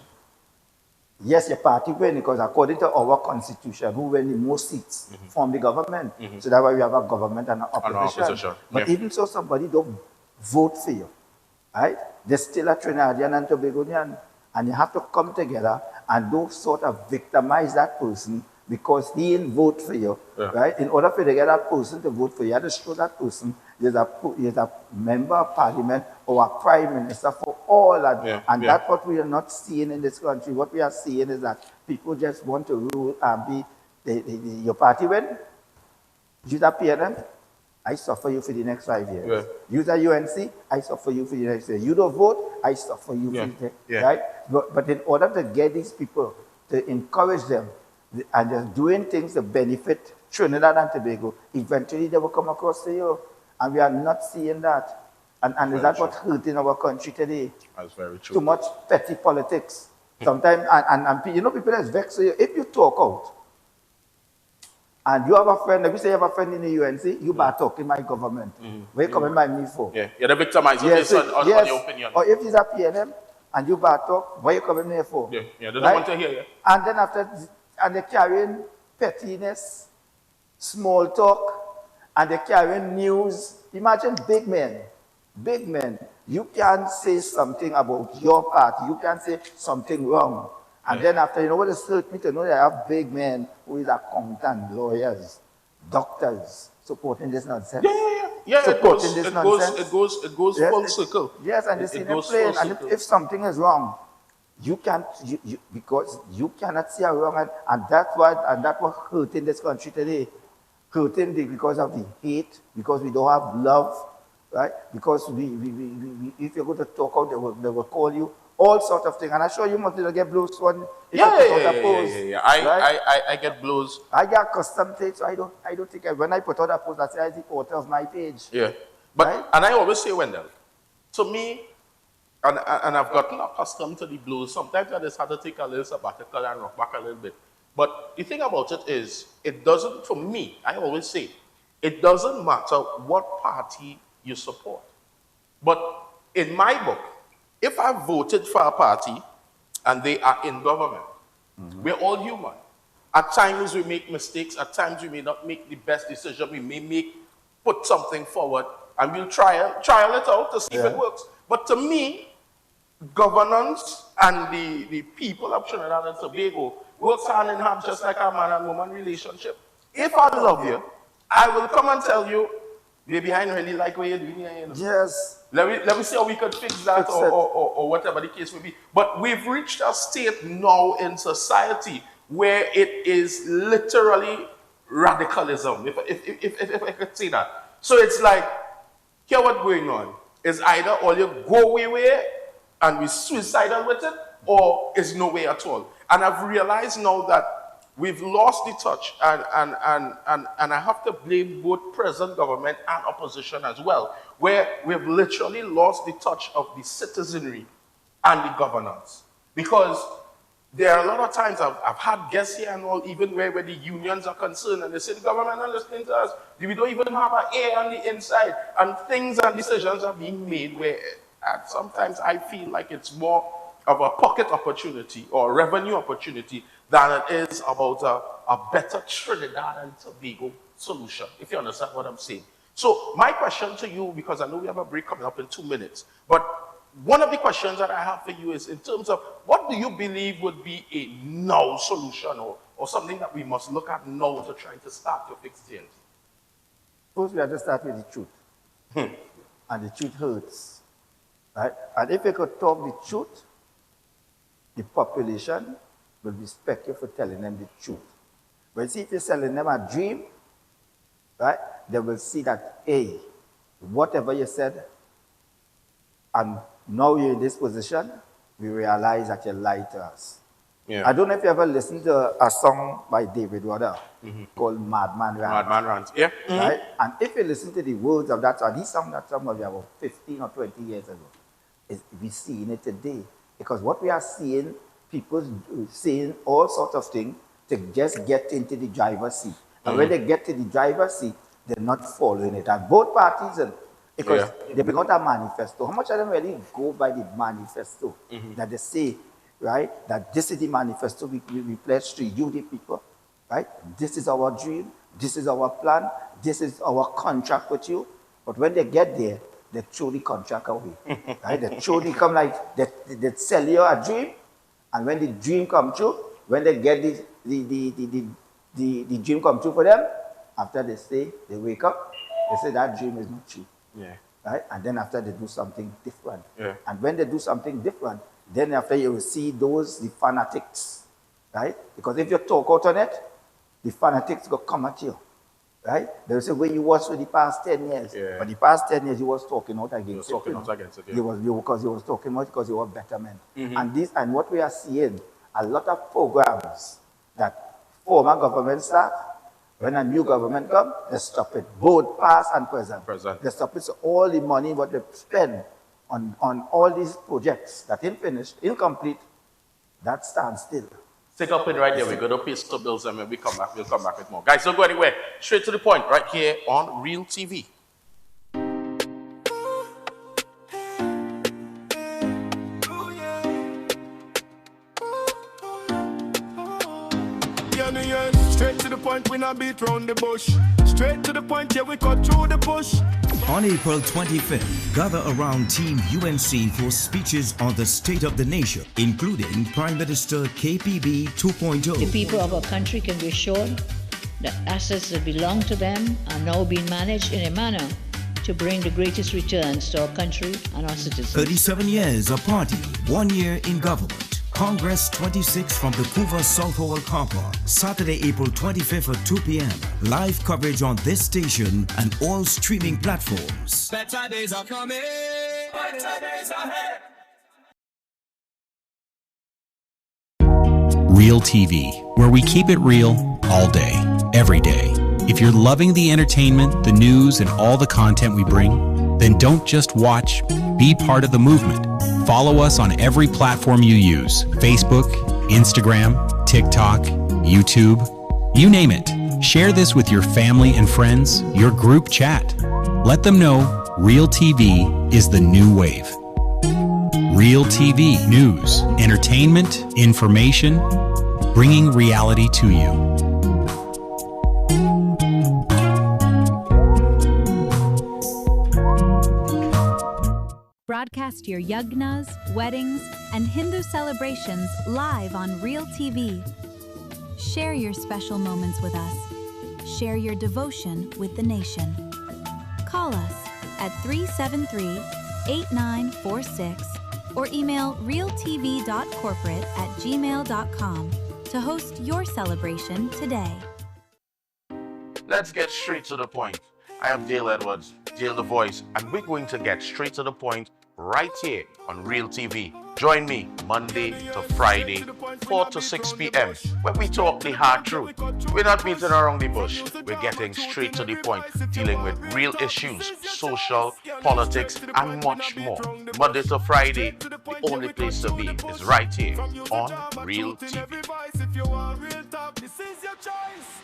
yes, your party win, because according to our constitution, who win the most seats form the government. So that's why we have a government and an opposition. But even so, somebody don't vote for you, right? They're still a Trinidadian and Tobagonian, and you have to come together and don't sort of victimize that person because he didn't vote for you, right? In order for you to get that person to vote for you, you have to show that person is a member of parliament or a prime minister for all that. That's what we are not seeing in this country. What we are seeing is that people just want to rule and be your party win. You that PNM, I suffer you for the next 5 years. You that UNC, I suffer you for the next year. You don't vote, I suffer you for the next year. Right? But in order to get these people, to encourage them, and they're doing things to benefit Trinidad and Tobago, eventually they will come across to you. And we are not seeing that. And is that what's hurting our country today? That's very true. Too much petty politics. Sometimes, and you know, people are vexed with you. If you talk out, And you have a friend, if you say you have a friend in the UNC, you better talk in my government. Where you coming by me for? Yeah, you're the victimizer Yes, based on yes. your opinion. Or if it's a PNM, and you better talk, where you coming here for? Yeah, they don't want to hear you. And then after, and they're carrying pettiness, small talk, and they're carrying news. Imagine big men. You can say something about your party. You can say something wrong. And then after, you know what it hurt me to know that I have big men who is accountants, lawyers, doctors supporting this nonsense. Yeah, supporting this nonsense. It goes Yes, full circle. Yes, and they see them goes playing. full And circle. if something is wrong, you can't, because you cannot see a wrong, and that's what hurting this country today. Hurting because of the hate, because we don't have love, right? Because we if you're going to talk out, they will call you all sorts of things. And I'm sure you must get blows one. Yeah. I get blows. I get accustomed to it, so I don't think when I put out a post, I say I the author of my page. Yeah. But Right? and I always say, Wendell, to me, and I've gotten accustomed to the blues. Sometimes I just have to take a little sabbatical and rock back a little bit. But the thing about it is, it doesn't, for me, I always say, it doesn't matter what party you support. But in my book, if I voted for a party and they are in government, we're all human. At times we make mistakes, at times we may not make the best decision, we may put something forward, and we'll trial it out to see if it works. But to me, governance and the people of Trinidad and Tobago works hand in hand just like a man and woman relationship. If I love you, I will come and tell you, baby, I really like what you're doing here. You know? Yes. Let me see how we could fix that or whatever the case may be. But we've reached a state now in society where it is literally radicalism, if I could say that. So it's like, here what's going on is either all you go way and we suicidal with it, or it's no way at all. And I've realized now that we've lost the touch, and I have to blame both present government and opposition as well, where we've literally lost the touch of the citizenry and the governance. Because there are a lot of times I've had guests here and all, even where the unions are concerned, and they say the government are listening to us. We don't even have an ear on the inside, and things and decisions are being made where sometimes I feel like it's more of a pocket opportunity or a revenue opportunity than it is about a better Trinidad and Tobago solution, if you understand what I'm saying. So my question to you, because I know we have a break coming up in 2 minutes, but one of the questions that I have for you is in terms of what do you believe would be a now solution or something that we must look at now to try to start to fix things? First, we have to start with the truth. And the truth hurts. Right? And if we could talk the truth, the population will respect you for telling them the truth. But see, if you're selling them a dream, right, they will see that, hey, whatever you said, and now you're in this position, we realize that you lied to us. Yeah. I don't know if you ever listened to a song by David Rudder called Madman Rant. Madman Rant, yeah. Right? And if you listen to the words of that song, he sang that song maybe about 15 or 20 years ago. We're seeing it today. Because what we are seeing, people saying all sorts of things to just get into the driver's seat. And when they get to the driver's seat, they're not following it. And both parties, because they bring out a manifesto. How much of them really go by the manifesto that they say, right, that this is the manifesto we pledge to you, the people, right? This is our dream. This is our plan. This is our contract with you. But when they get there, they throw the contract away. Right? They throw the come like they sell you a dream, and when the dream come true, when they get the dream come true for them, after they wake up, they say that dream is not true. Yeah. Right? And then after they do something different. Yeah. And when they do something different, then after you will see the fanatics. Right? Because if you talk out on it, the fanatics will come at you. Right? They will say, where you was for the past 10 years. Yeah. For the past 10 years, you was talking out against it. Talking out against it, yeah. Because you was talking out because you were better men. And what we are seeing, a lot of programs that former government start, when a new government comes, they stop it. Both past and present. They stop it. So all the money what they spend on all these projects that ain't finished, incomplete, that stands still. Take a pin right there. We're going to pay some bills and when we come back, we'll come back with more. Guys, don't go anywhere. Straight to the point right here on Real TV. Straight to the point, we not beat round the bush. Straight to the point, yeah, we cut through the bush. On April 25th, gather around Team UNC for speeches on the state of the nation, including Prime Minister KPB 2.0. The people of our country can be assured that assets that belong to them are now being managed in a manner to bring the greatest returns to our country and our citizens. 37 years of party, 1 year in government. Congress 26 from the Couva Southall car park, Saturday, April 25th at 2 p.m. Live coverage on this station and all streaming platforms. Better days are coming. Better days ahead. Real TV, where we keep it real all day, every day. If you're loving the entertainment, the news, and all the content we bring, then don't just watch, be part of the movement. Follow us on every platform you use: Facebook, Instagram, TikTok, YouTube, you name it. Share this with your family and friends, your group chat. Let them know Real TV is the new wave. Real TV, news, entertainment, information, bringing reality to you. Broadcast your yagnas, weddings, and Hindu celebrations live on Real TV. Share your special moments with us. Share your devotion with the nation. Call us at 373-8946 or email realtv.corporate@gmail.com to host your celebration today. Let's get straight to the point. I am Dale Edwards, Dale the Voice, and we're going to get straight to the point right here on Real TV. Join me Monday to Friday, 4 to 6 p.m. when we talk the hard truth. We're not beating around the bush. We're getting straight to the point, dealing with real issues, social, politics, and much more. Monday to Friday, the only place to be is right here on Real TV. If you want real talk, this is your choice.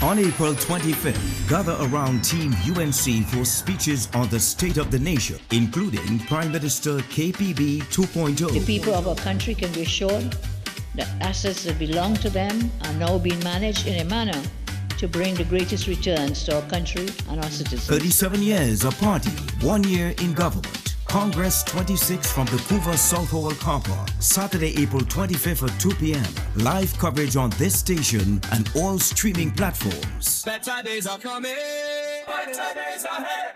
On April 25th, gather around Team UNC for speeches on the state of the nation, including Prime Minister KPB 2.0. The people of our country can be assured that assets that belong to them are now being managed in a manner to bring the greatest returns to our country and our citizens. 37 years of party, 1 year in government. Congress 26 from the Couva Southall car park, Saturday, April 25th at 2 p.m. Live coverage on this station and all streaming platforms. Better days are coming. Better days ahead.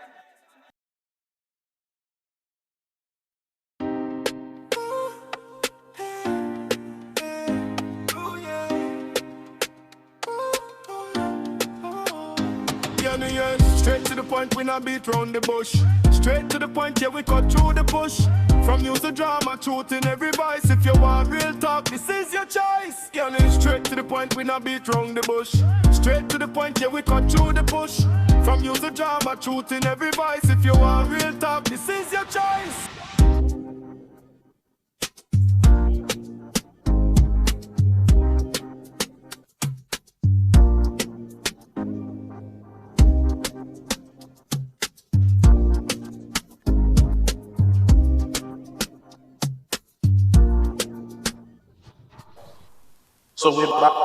Straight to the point, we not beat round the bush. Straight to the point, yeah, we cut through the bush. From news to drama, truth in every voice. If you want real talk, this is your choice. Straight to the point, we not beat round the bush. Straight to the point, yeah, we cut through the bush. From news to drama, truth in every voice. If you want real talk, this is your choice. So we're back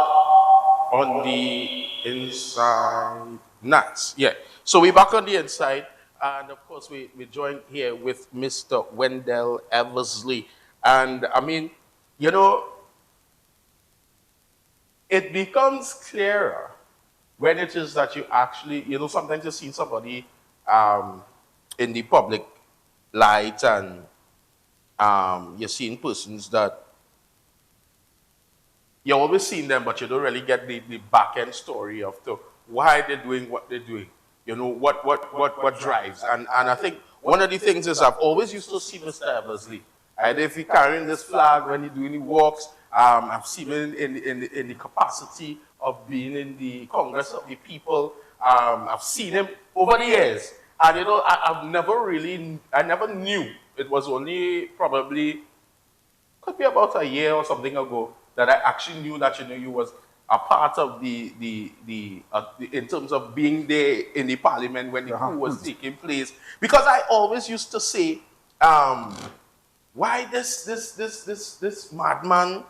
on the inside. Nice, yeah. So we're back on the inside, and of course we're joined here with Mr. Wendell Eversley. And I mean, you know, it becomes clearer when it is that you actually, you know, sometimes you see somebody in the public light, and you're seeing persons that you're always seeing them, but you don't really get the back-end story of why they're doing what they're doing. You know, what drives. And I think one of the things is I've always used to see Mr. Eversley. And if he's carrying this flag when he's doing the walks, I've seen him in the capacity of being in the Congress of the People. I've seen him over the years. And you know, I never knew. It was only probably, could be about a year or something ago, that I actually knew that, you know, you was a part of in terms of being there in the parliament when the coup was taking place. Because I always used to say, why this madman,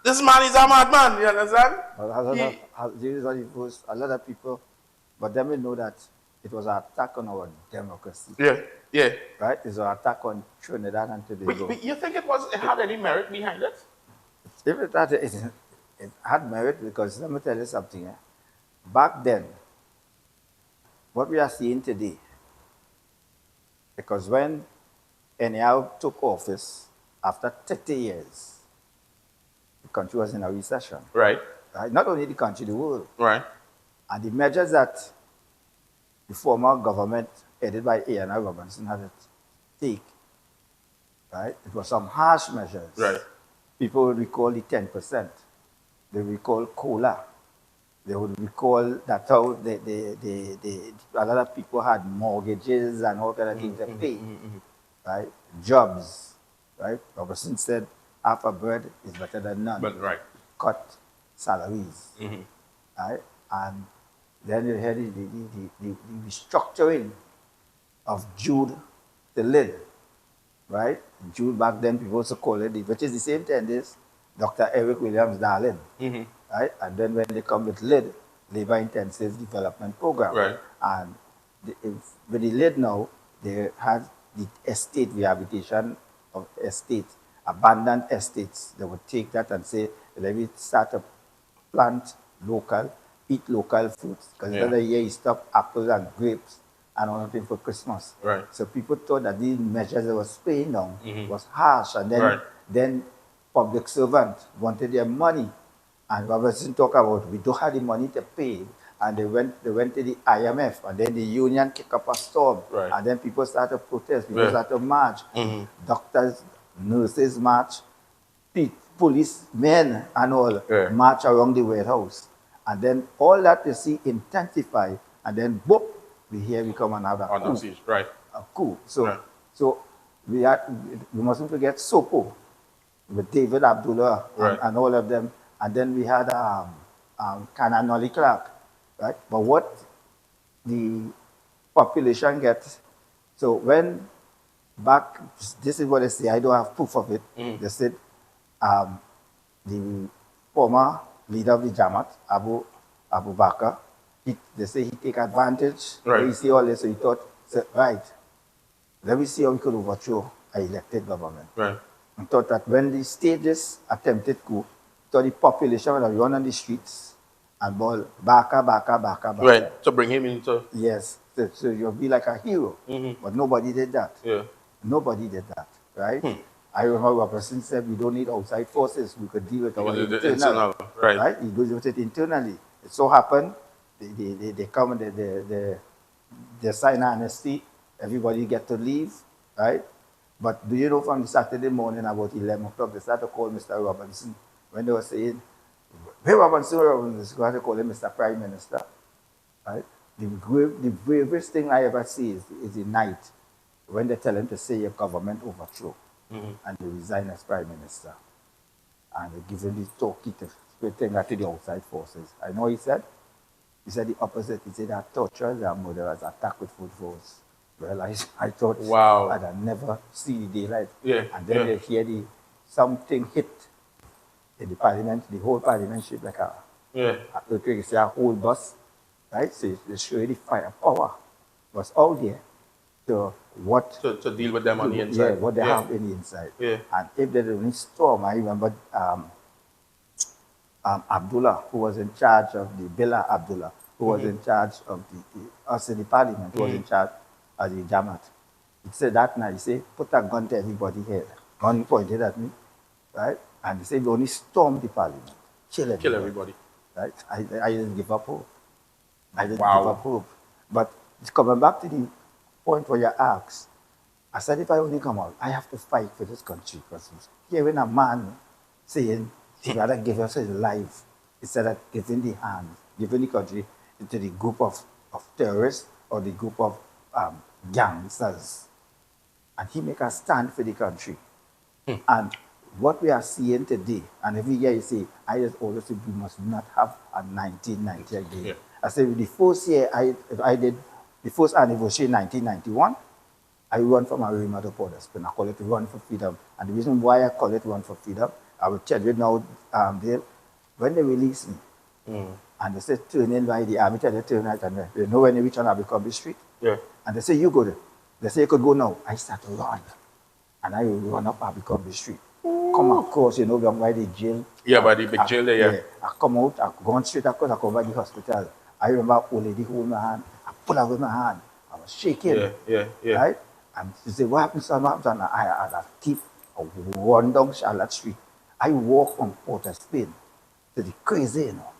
this man is a madman, you understand? A lot of people, but then we know that it was an attack on our democracy. Yeah, yeah. Right? It's an attack on Trinidad and Tobago. But you think it had any merit behind it? If it had merit, because let me tell you something. Back then, what we are seeing today, because when NAL took office after 30 years, the country was in a recession. Right. Not only the country, the world. Right. And the measures that the former government, headed by A.N.R. Robinson, had to take, right? It was some harsh measures. Right. People would recall the 10%. They recall COLA. They would recall that how a lot of people had mortgages and all kind of things to pay. Right? Jobs. Right? Robertson said, half a bread is better than none. But, right. Cut salaries. Right? And then you had the restructuring of Jude the Lid. Right? Jude back then, people also call it, which is the same thing as Dr. Eric Williams Darling. Right? And then when they come with LID, Labor Intensive Development Program. Right. And with the LID now, they had the estate rehabilitation of estates, abandoned estates. They would take that and say, let me start a plant local, eat local foods. Because the other year you stop apples and grapes and all thing for Christmas. Right. So people thought that these measures they were spraying down was harsh. And then, then public servants wanted their money. And Robertson talked about, we don't have the money to pay. And they went to the IMF, and then the union kicked up a storm. Right. And then people started to protest, people started to march. Doctors, nurses march, policemen and all march around the White House. And then all that you see intensify, and then boop, we come another coup. Right. A coup. So we mustn't forget Sopo with David Abdullah and all of them. And then we had Canon Nolly Clark, right? But what the population gets, so when back, this is what they say, I don't have proof of it. They said the former leader of the Jamaat, Abu Bakr, they say he take advantage. He see all this, so he thought, right, let me see how we could overthrow an elected government. Right. And thought that when the stages attempted coup, so the population would have run on the streets and ball Baka. Right, to bring him into... Yes, so you'll be like a hero. But nobody did that. Yeah. Nobody did that, right? I remember a person said, we don't need outside forces. We could deal with our internal. Right? He goes with it internally. It so happened, they come and they sign an amnesty. Everybody get to leave, right? But do you know from the Saturday morning about 11 o'clock, they started to call Mr. Robinson. When they were saying, hey, Robinson, they had to call him Mr. Prime Minister. Right? The bravest thing I ever see is the night when they tell him to say your government overthrow. And they resign as Prime Minister. And they give him the talkie to thing to the outside forces. I know he said the opposite. He said that torturers and murderers attack with food force. Well, I thought I'd never see the daylight. And then they hear something hit in the parliament, the whole parliament shaped like a earthquake. You see a whole bus, right? So they show you the firepower was out there to deal with them on the inside. Yeah, what they have in the inside. And if they didn't storm, I remember Abdullah, who was in charge of the Billah Abdullah, who was in charge of us in the parliament, who was in charge of the Jamaat. He said that night, he said, put a gun to everybody's head. Gun pointed at me, right? And they said, we only stormed the parliament. Kill everybody. Right? I didn't give up hope. I didn't give up hope. But coming back to the point where you asked, I said, if I only come out, I have to fight for this country. Because hearing a man saying he'd rather give us his life instead of giving the country into the group of terrorists or the group of gangsters. And he make a stand for the country. And what we are seeing today, and every year you say, I just always say we must not have a 1990 again. Yeah. I said the first year I did the first anniversary in 1991, I run from Arima to Port of Spain. I call it Run for Freedom. And the reason why I call it Run for Freedom, I will tell you now, Dale, when they released me, and they said turn in by the army, tell you turn right, and you know when you reach on Abercrombie Street? Yeah. And they say, you go there. They say you could go now. I start to run. And I will run up Abercrombie Street. Come across, you know, by the jail. Yeah, by the big jail there, yeah. I come out, I go on straight across, I come by the hospital. I remember old lady hold my hand, I pull her with my hand. I was shaking. Yeah. Right? And she said, what happened, son? What happened? And I keep run down Charlotte Street. I walk from Port of Spain to the crazy, you know.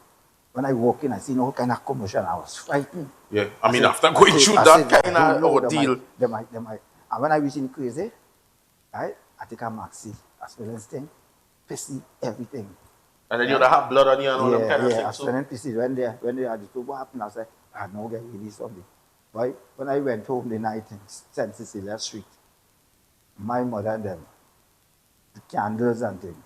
When I walk in, I see no kind of commotion. I was frightened. Yeah, I mean, after going through that kind of ordeal. They might. And when I reach in crazy, right, I take a maxi, a smelling thing, pissy, everything. And then you have blood on you and all them kind of things. Yeah, smelling pissy. When they had the what happened, I said, I know get released on me. Right? When I went home the night in St. Cecilia Street, my mother and them, the candles and things.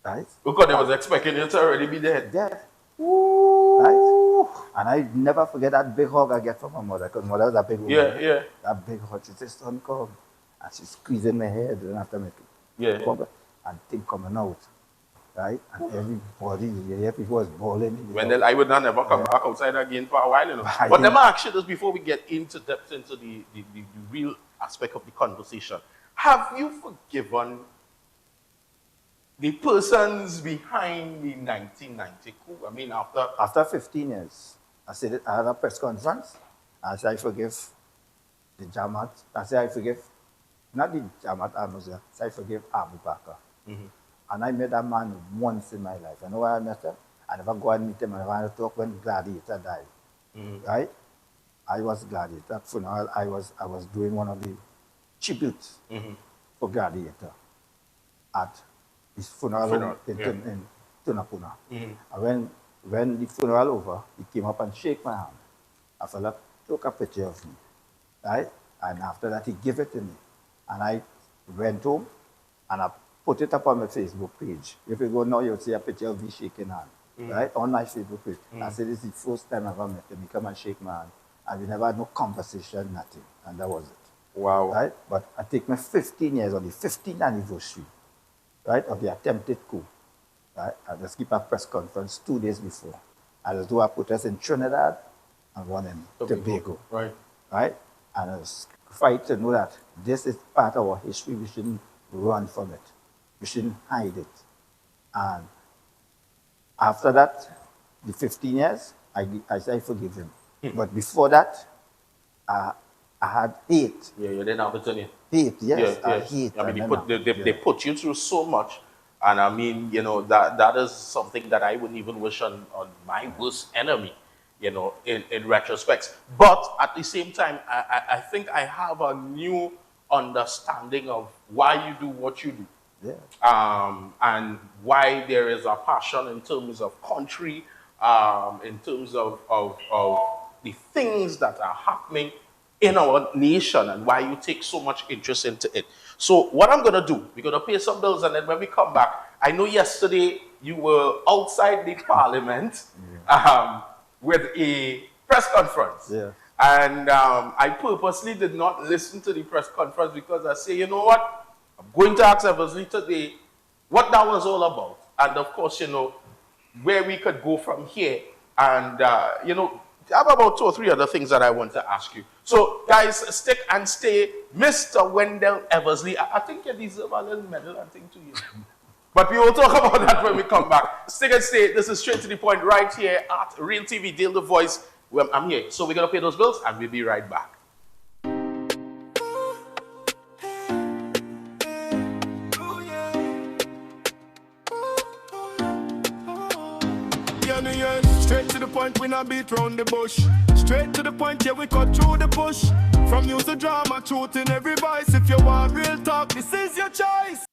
Right? Because they was expecting you to already be dead. Dead. Right? And I never forget that big hug I get from my mother, because mother was a big woman. Yeah. That big hug. She said, son, come. And she's squeezing my head and after me. Come, and thing coming out. Right? And everybody, you hear people was bawling. When I would not never come back outside again for a while, you know. But let me ask you this before we get into depth into the real aspect of the conversation. Have you forgiven the persons behind the 1990 coup? I mean, after 15 years, I said it, I had a press conference. I said, I forgive the Jamaat. I said, I forgive, not the Jamaat, I said, I forgive Abu Bakr. And I met that man once in my life. You know why I met him? I never go and meet him. I never talk when Gladiator died. Right? I was Gladiator. At funeral, I was doing one of the tributes for Gladiator at his funeral in Tunapuna. And when the funeral over, he came up and shook my hand. A fella took a picture of me. Right? And after that, he gave it to me. And I went home and I put it up on my Facebook page. If you go now, you'll see a picture of me shaking hand. Right? On my Facebook page. I said, this is the first time I ever met him. He come and shake my hand. And we never had no conversation, nothing. And that was it. Wow. Right? But I take my 15 years on the 15th anniversary, right, of the attempted coup. Right? I just keep a press conference 2 days before. I just do a protest in Trinidad and one in Tobago. Right. Right? And I was fight to know that this is part of our history. We shouldn't run from it. We shouldn't hide it. And after that, the 15 years, I say I forgive him. But before that, I had hate. Yeah, you didn't have it in you. Hate, yes, I hate. I mean, they put you through so much. And I mean, you know, that is something that I wouldn't even wish on my worst enemy, you know, in retrospect. But at the same time, I think I have a new understanding of why you do what you do. Yeah. And why there is a passion in terms of country, in terms of the things that are happening in our nation and why you take so much interest into it. So what I'm going to do, we're going to pay some bills, and then when we come back, I know yesterday you were outside the parliament with a press conference. Yeah. And I purposely did not listen to the press conference because I say, you know what? I'm going to ask Eversley today what that was all about. And of course, you know, where we could go from here. And, you know, I have about 2 or 3 other things that I want to ask you. So, guys, stick and stay. Mr. Wendell Eversley, I think you deserve a little medal and thing to you. But we will talk about that when we come back. Stick and stay. This is Straight to the Point right here at Real TV, Dale the Voice. Well, I'm here. So we're going to pay those bills and we'll be right back. Straight to the point, we not beat round the bush. Straight to the point, yeah, we cut through the bush. From news to drama, truth in every voice. If you want real talk, this is your choice.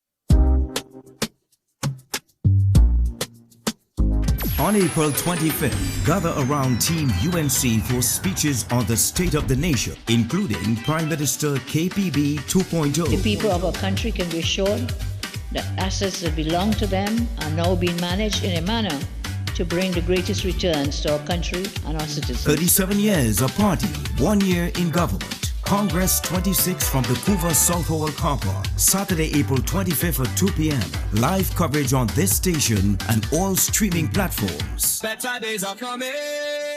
On April 25th, gather around Team UNC for speeches on the state of the nation, including Prime Minister KPB 2.0. The people of our country can be assured that assets that belong to them are now being managed in a manner to bring the greatest returns to our country and our citizens. 37 years a party, 1 year in government. Congress 26 from the Couva South Hall car park, Saturday, April 25th at 2 p.m. Live coverage on this station and all streaming platforms. Better days are coming.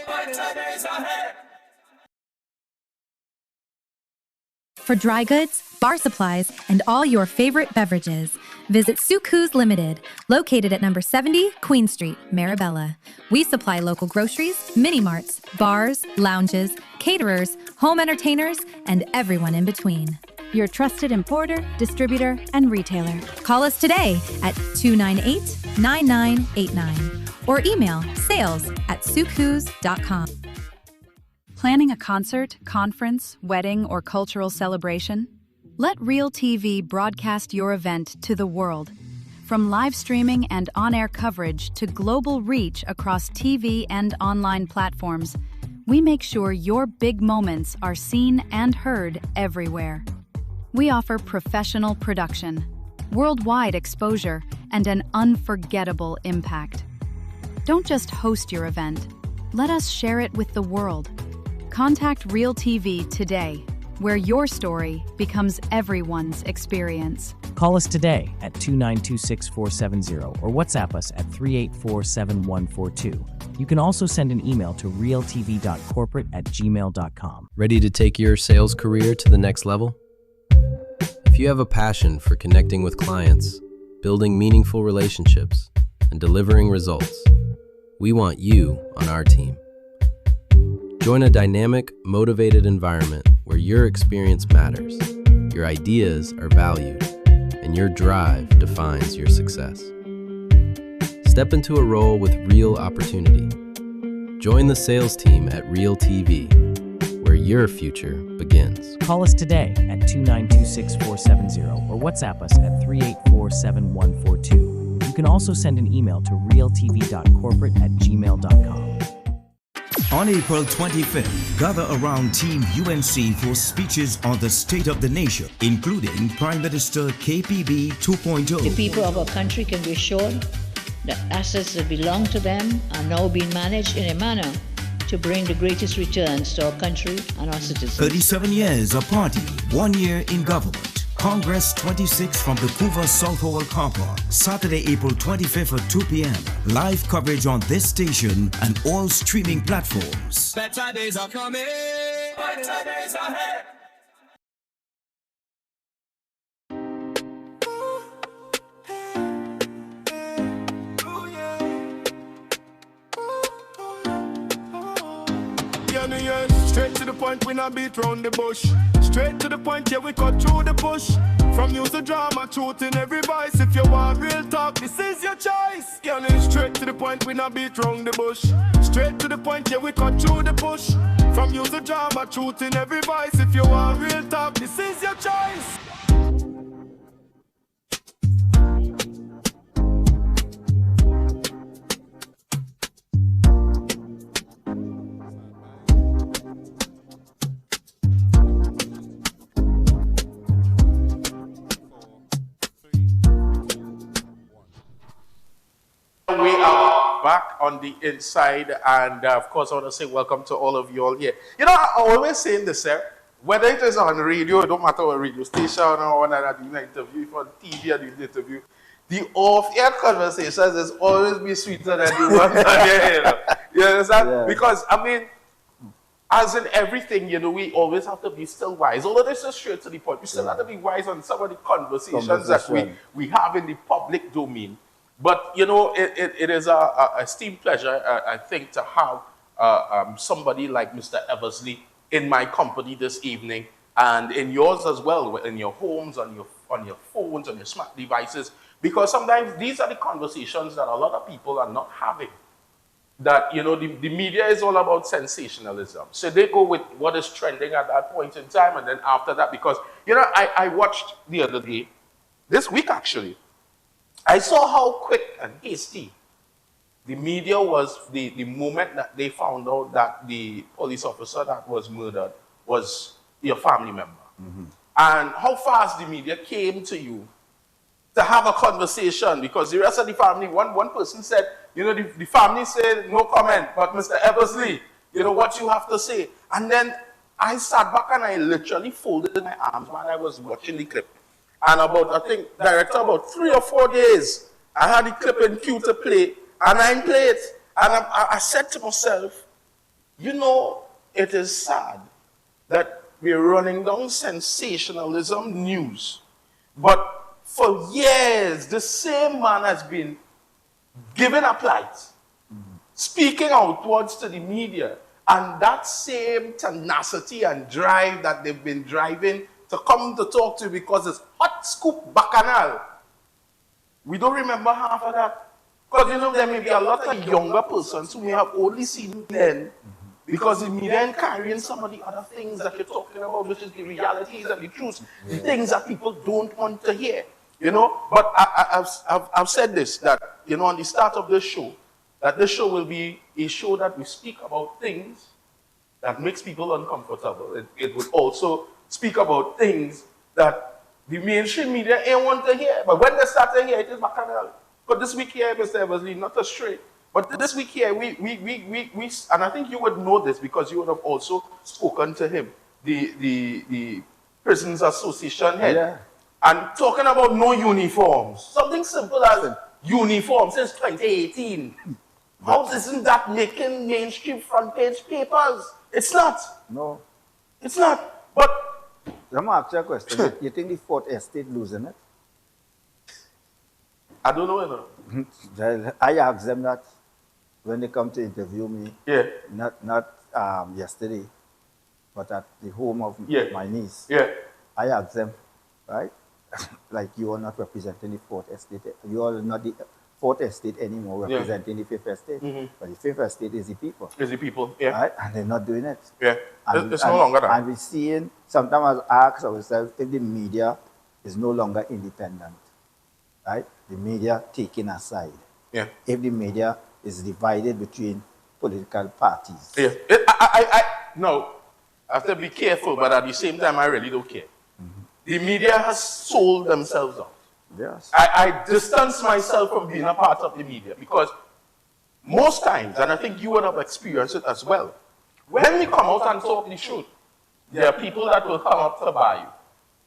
Better days ahead. For dry goods, bar supplies, and all your favorite beverages, visit Suku's Limited, located at number 70 Queen Street, Marabella. We supply local groceries, mini-marts, bars, lounges, caterers, home entertainers, and everyone in between. Your trusted importer, distributor, and retailer. Call us today at 298-9989 or email sales@sukhus.com. Planning a concert, conference, wedding, or cultural celebration? Let Real TV broadcast your event to the world. From live streaming and on-air coverage to global reach across TV and online platforms, we make sure your big moments are seen and heard everywhere. We offer professional production, worldwide exposure, and an unforgettable impact. Don't just host your event. Let us share it with the world. Contact Real TV today, where your story becomes everyone's experience. Call us today at 2926470 or WhatsApp us at 3847142. You can also send an email to realtv.corporate@gmail.com. Ready to take your sales career to the next level? If you have a passion for connecting with clients, building meaningful relationships, and delivering results, we want you on our team. Join a dynamic, motivated environment where your experience matters, your ideas are valued, and your drive defines your success. Step into a role with real opportunity. Join the sales team at Real TV, where your future begins. Call us today at 2926470 or WhatsApp us at 3847142. You can also send an email to realtv.corporate@gmail.com. On April 25th, gather around Team UNC for speeches on the state of the nation, including Prime Minister KPB 2.0. The people of our country can be assured that assets that belong to them are now being managed in a manner to bring the greatest returns to our country and our citizens. 37 years a party, 1 year in government. Congress 26 from the Couva South Hall car park, Saturday, April 25th at 2 p.m. Live coverage on this station and all streaming platforms. Better days are coming. Better days ahead. Yeah, straight to the point, we not beat round the bush. Straight to the point, yeah, we cut through the bush. From use of drama, truth in every voice. If you want real talk, this is your choice. Yeah, straight to the point, we not beat round the bush. Straight to the point, yeah, we cut through the bush. From use of drama, truth in every voice. If you want real talk, this is your choice. We are back on the inside, and of course, I want to say welcome to all of you all here. You know, I always say this, whether it is on radio, it don't matter what radio station or when I'm doing an interview, if on TV or doing an interview, the off-air conversations is always be sweeter than the ones on here. You understand? Yeah. Because, I mean, as in everything, you know, we always have to be still wise. Although this is straight to the point, we still have to be wise on some of the conversations that we have in the public domain. But, you know, it is a esteemed pleasure, I think, to have somebody like Mr. Eversley in my company this evening, and in yours as well, in your homes, on your phones, on your smart devices, because sometimes these are the conversations that a lot of people are not having. That, you know, the media is all about sensationalism. So they go with what is trending at that point in time, and then after that, because, you know, I watched the other day, this week actually, I saw how quick and hasty The media was the moment that they found out that the police officer that was murdered was your family member. And how fast the media came to you to have a conversation, because the rest of the family, one person said, you know, the family said no comment, but Mr. Eversley, you know, what you have to say. And then I sat back and I literally folded my arms while I was watching the clip. And about, I think, director, about 3 or 4 days, I had the clip in queue to play, and I played it. And I said to myself, you know, it is sad that we're running down sensationalism news. But for years, the same man has been given a plight, speaking outwards to the media, and that same tenacity and drive that they've been driving to come to talk to you because it's hot scoop bacchanal. We don't remember half of that. Because, you know, there may be a lot of younger persons who may have only seen then, because the media is carrying some of the other things that you're talking about, which is the realities and the truths, the things that people don't want to hear, you know. But I've said this, that, you know, on the start of this show, that this show will be a show that we speak about things that makes people uncomfortable. It would also speak about things that the mainstream media ain't want to hear. But when they start to hear it, is bacchanal. But this week here, Mr. Eversley, not astray. But this week here, we and I think you would know this because you would have also spoken to him, the Prisons Association head. Yeah. And talking about no uniforms. Something simple as uniforms since 2018. How isn't that making mainstream front page papers? It's not. No. It's not. But let me ask you a question. You think the Fourth Estate losing it? I don't know. Well, I asked them that when they come to interview me. Yeah. Not yesterday, but at the home of my niece. Yeah. I asked them, right? Like, you are not representing the Fourth Estate. You are not the Fourth Estate anymore, representing the Fifth Estate. But the Fifth Estate is the people. Is the people, yeah. Right? And they're not doing it. Yeah. It's no longer that. And we're seeing, sometimes I ask ourselves if the media is no longer independent. Right? The media taking a side. Yeah. If the media is divided between political parties. Yeah. No, I have to be careful, but at the same time, I really don't care. The media has sold themselves out. Yes. I distance myself from being a part of the media because most times, and I think you would have experienced it as well, when we come out and talk the truth, there are people that will come up to buy you.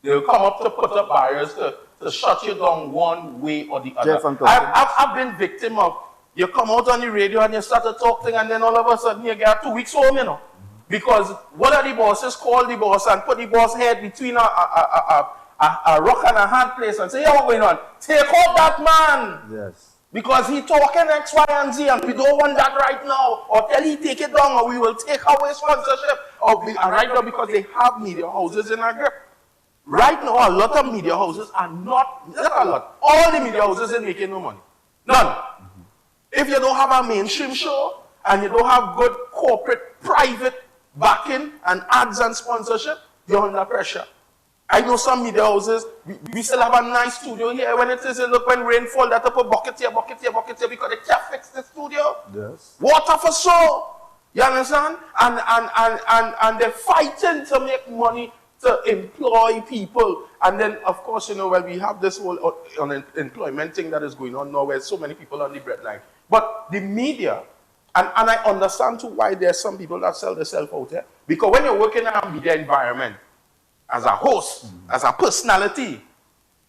They will come up to put up barriers to shut you down one way or the other. I've been victim of, you come out on the radio and you start to talk thing and then all of a sudden you get 2 weeks home, you know. Because one of the bosses called the boss and put the boss head between a rock and a hard place and say, yeah, what's going on? Take out that man. Yes. Because he talking X, Y, and Z and we don't want that right now. Or tell he take it down or we will take away sponsorship. And right now because they have media houses in our grip. Right now, a lot of media houses are not a lot. All the media houses are making no money. None. If you don't have a mainstream show and you don't have good corporate, private backing and ads and sponsorship, you're under pressure. I know some media houses, we still have a nice studio here. When it is, look, when rainfall, they have to put bucket here, because they can't fix the studio. Yes. Water for so. You understand? And they're fighting to make money to employ people. And then, of course, you know, well, we have this whole unemployment thing that is going on now where so many people are on the breadline. But the media, and I understand too why there are some people that sell themselves out there. Because when you're working in a media environment, as a host, as a personality,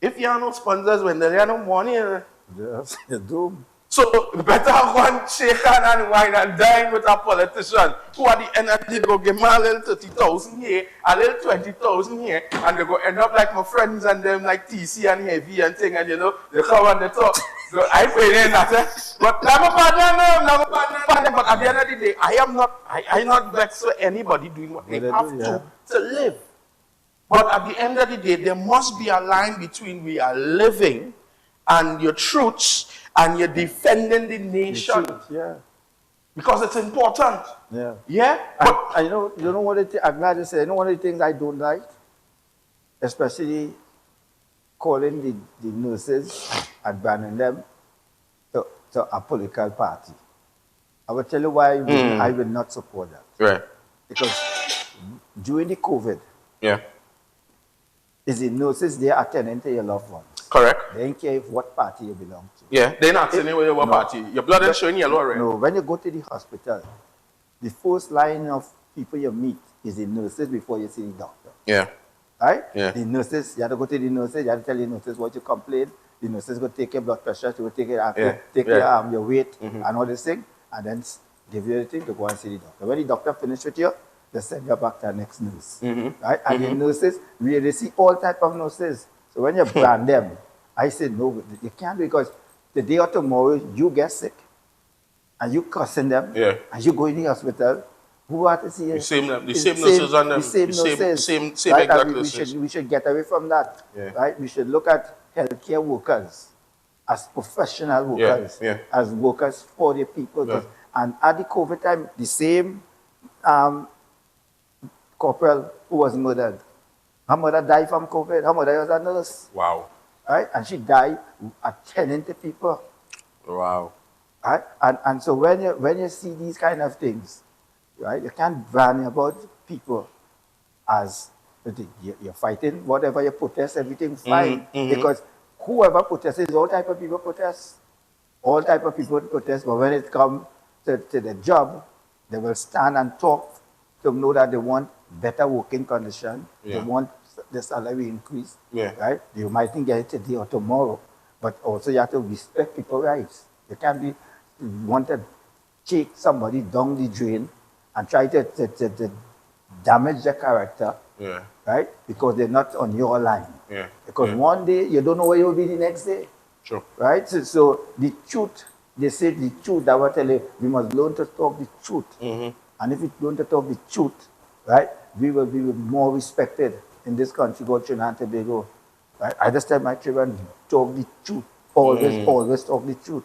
if you have no sponsors, when there are no money, yes, you do. So better go and shake hand and wine and dine with a politician who at the end of the day go give me a little 30,000 here, a little 20,000 here, and they go end up like my friends and them like TC and Heavy and thing, and you know, they come and they talk. So I pay in that, but I'm a partner, but at the end of the day, I'm not vexed with anybody doing what they have to live. But at the end of the day, there must be a line between we are living and your truths and you're defending the nation. Yeah. Because it's important. Yeah. Yeah? But you know what I'm glad to say, you know one of the things I don't like? Especially calling the nurses and banning them. So to a political party. I will tell you why I will not support that. Right. Because during the COVID, Yeah. is the nurses there attending to your loved ones. Correct. They don't care if what party you belong to. Yeah, they're not saying where what party. Your blood is showing yellow, right? No, when you go to the hospital, the first line of people you meet is the nurses before you see the doctor. Yeah. Right? Yeah. The nurses, you have to go to the nurses, you have to tell the nurses what you complain. The nurses go take your blood pressure, she will take your weight and all this thing, and then give you the thing to go and see the doctor. When the doctor finishes with you, they send you back to the next nurse. Right? And the nurses, we see all type of nurses. So when you brand them, I said, no, you can't, because the day or tomorrow you get sick and you cussing them and you go in the hospital, who are to see you? The same nurses on them. The same nurses. Same right? exact We nurses. should get away from that. Right? We should look at healthcare workers as professional workers, as workers for the people. And at the COVID time, the same corporal who was murdered, her mother died from COVID. Her mother was a nurse. Wow. Right? And she died attending to people. Wow. Right? And so when you see these kind of things, right, you can't brand about people as you're fighting, whatever you protest, everything fine. Because whoever protests, all type of people protest. All type of people protest, but when it comes to the job, they will stand and talk to know that they want better working condition. They want the salary increase. Right? You might think get it today or tomorrow, but also you have to respect people's rights. You can't be want to take somebody down the drain and try to damage their character. Right? Because they're not on your line. Because one day you don't know where you'll be the next day. Sure. Right? So the truth, they say the truth, I will tell you, we must learn to talk the truth. And if we learn to talk the truth, right, we will be more respected in this country called Trinidad and Tobago. Right? I just tell my children, talk the truth. Always talk the truth.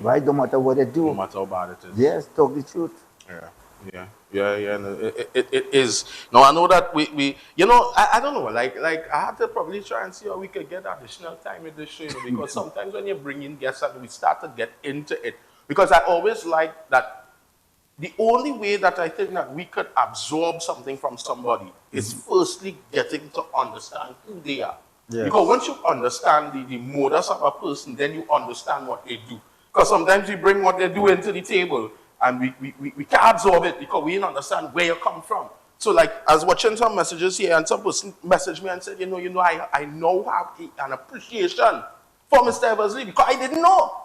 Right? No matter what they do. No matter how bad it is. Yes, talk the truth. No, it is. No, I know that we you know, I don't know, like I had to probably try and see how we could get additional time in this show, you know, because sometimes when you bring in guests and we start to get into it, because I always like that the only way that I think that we could absorb something from somebody is firstly getting to understand who they are. Because once you understand the modus of a person, then you understand what they do. Because sometimes we bring what they do into the table and we can't absorb it because we don't understand where you come from. So like, I was watching some messages here and some person messaged me and said, I now have an appreciation for Mr. Eversley because I didn't know.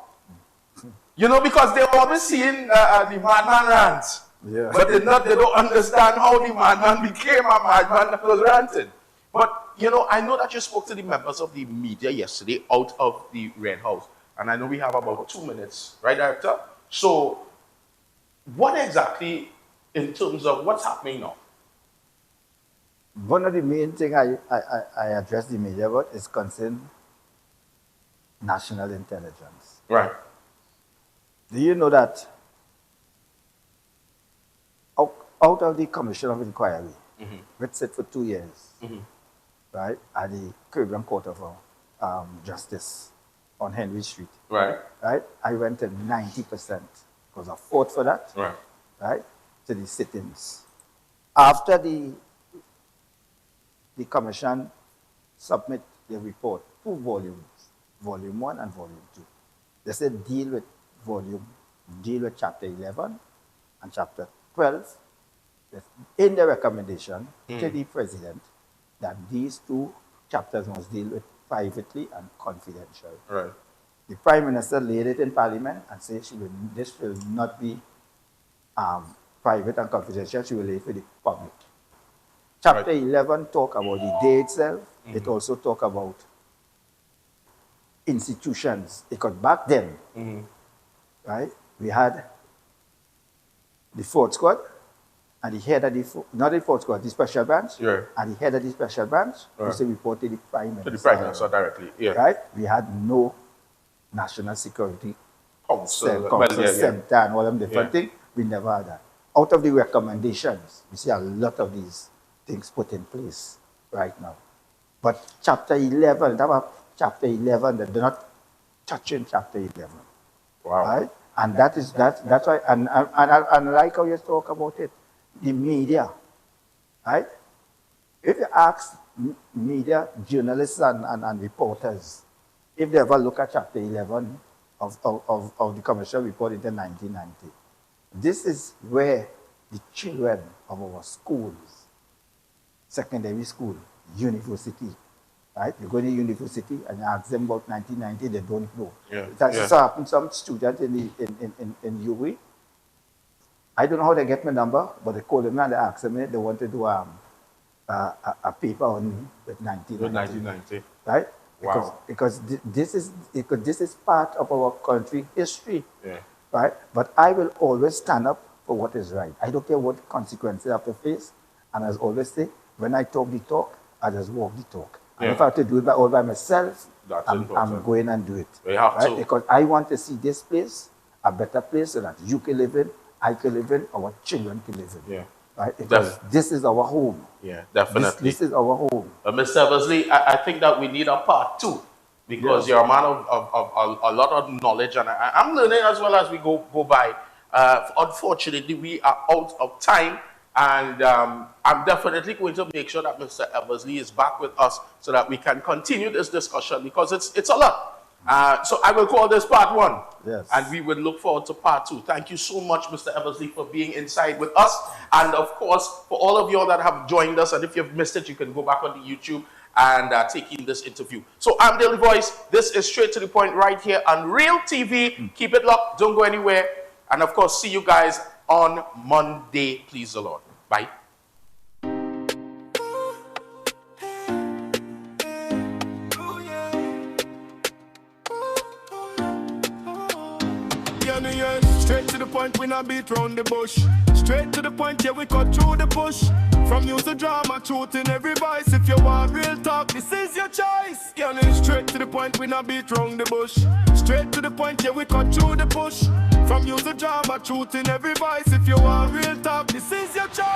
You know, because they're always seeing the madman rants. But they don't understand how the madman became a madman that was ranting. But, you know, I know that you spoke to the members of the media yesterday out of the Red House. And I know we have about 2 minutes, right, Director? So, what exactly, in terms of what's happening now? One of the main things I address the media about is concern national intelligence. Right. Do you know that out of the Commission of Inquiry, which sat for 2 years, right, at the Caribbean Court of Justice on Henry Street, right, I went to 90% because I fought for that, right, to the sit-ins. After the commission submit the report, 2 volumes, volume 1 and volume 2. They said deal with chapter 11 and chapter 12. In the recommendation to the president that these 2 chapters must deal with privately and confidential. Right. The Prime Minister laid it in Parliament and said this will not be private and confidential, she will lay it for the public. Chapter 11 talk about the day itself. It also talk about institutions. Because back then, right, we had the Fort Squad and the head of the, not the Fort Squad, the special branch, and the head of the special branch used to report to the Prime Minister. To the Prime Minister directly, Right? We had no National Security Council, Center and all them different things. We never had that. Out of the recommendations, we see a lot of these things put in place right now. But chapter 11, that was chapter 11, they're not touching chapter 11. Wow. Right? And that's why, and I like how you talk about it, the media, right? If you ask media, journalists and reporters, if they ever look at Chapter 11 of the commercial report in 1990, this is where the children of our schools, secondary school, university, right? You go to university and you ask them about 1990, they don't know. Yeah. It has just happened. Some student in UWI, I don't know how they get my number, but they called me and they asked me they want to do a paper on me with 1990. Right? Wow. Because this is part of our country history. Yeah. Right? But I will always stand up for what is right. I don't care what consequences I have to face. And as I always say, when I talk the talk, I just walk the talk. And if I have to do it all by myself, I'm going and do it. You have right? to. Because I want to see this place a better place so that you can live in, I can live in, our children can live in. Yeah. Right? Because this is our home. Yeah, definitely. This is our home. Mr. Eversley, I think that we need a part 2 because you're a man of a lot of knowledge, and I'm learning as well as we go by. Unfortunately, we are out of time, and I'm definitely going to make sure that Mr. Eversley is back with us so that we can continue this discussion because it's a lot. So I will call this part 1. Yes. And we will look forward to part 2. Thank you so much, Mr. Eversley, for being inside with us. And of course, for all of you all that have joined us, and if you've missed it, you can go back on the YouTube and take in this interview. So I'm Daily Voice. This is Straight to the Point right here on Real TV. Keep it locked. Don't go anywhere. And of course, see you guys on Monday. Please the Lord. Bye. Straight to the point, we not beat round the bush. Straight to the point, yeah, we cut through the bush. From news to drama, truth in every voice. If you want real talk, this is your choice. Yeah, straight to the point, we not beat round the bush. Straight to the point, yeah, we cut through the bush. From news to drama, truth in every voice. If you want real talk, this is your choice.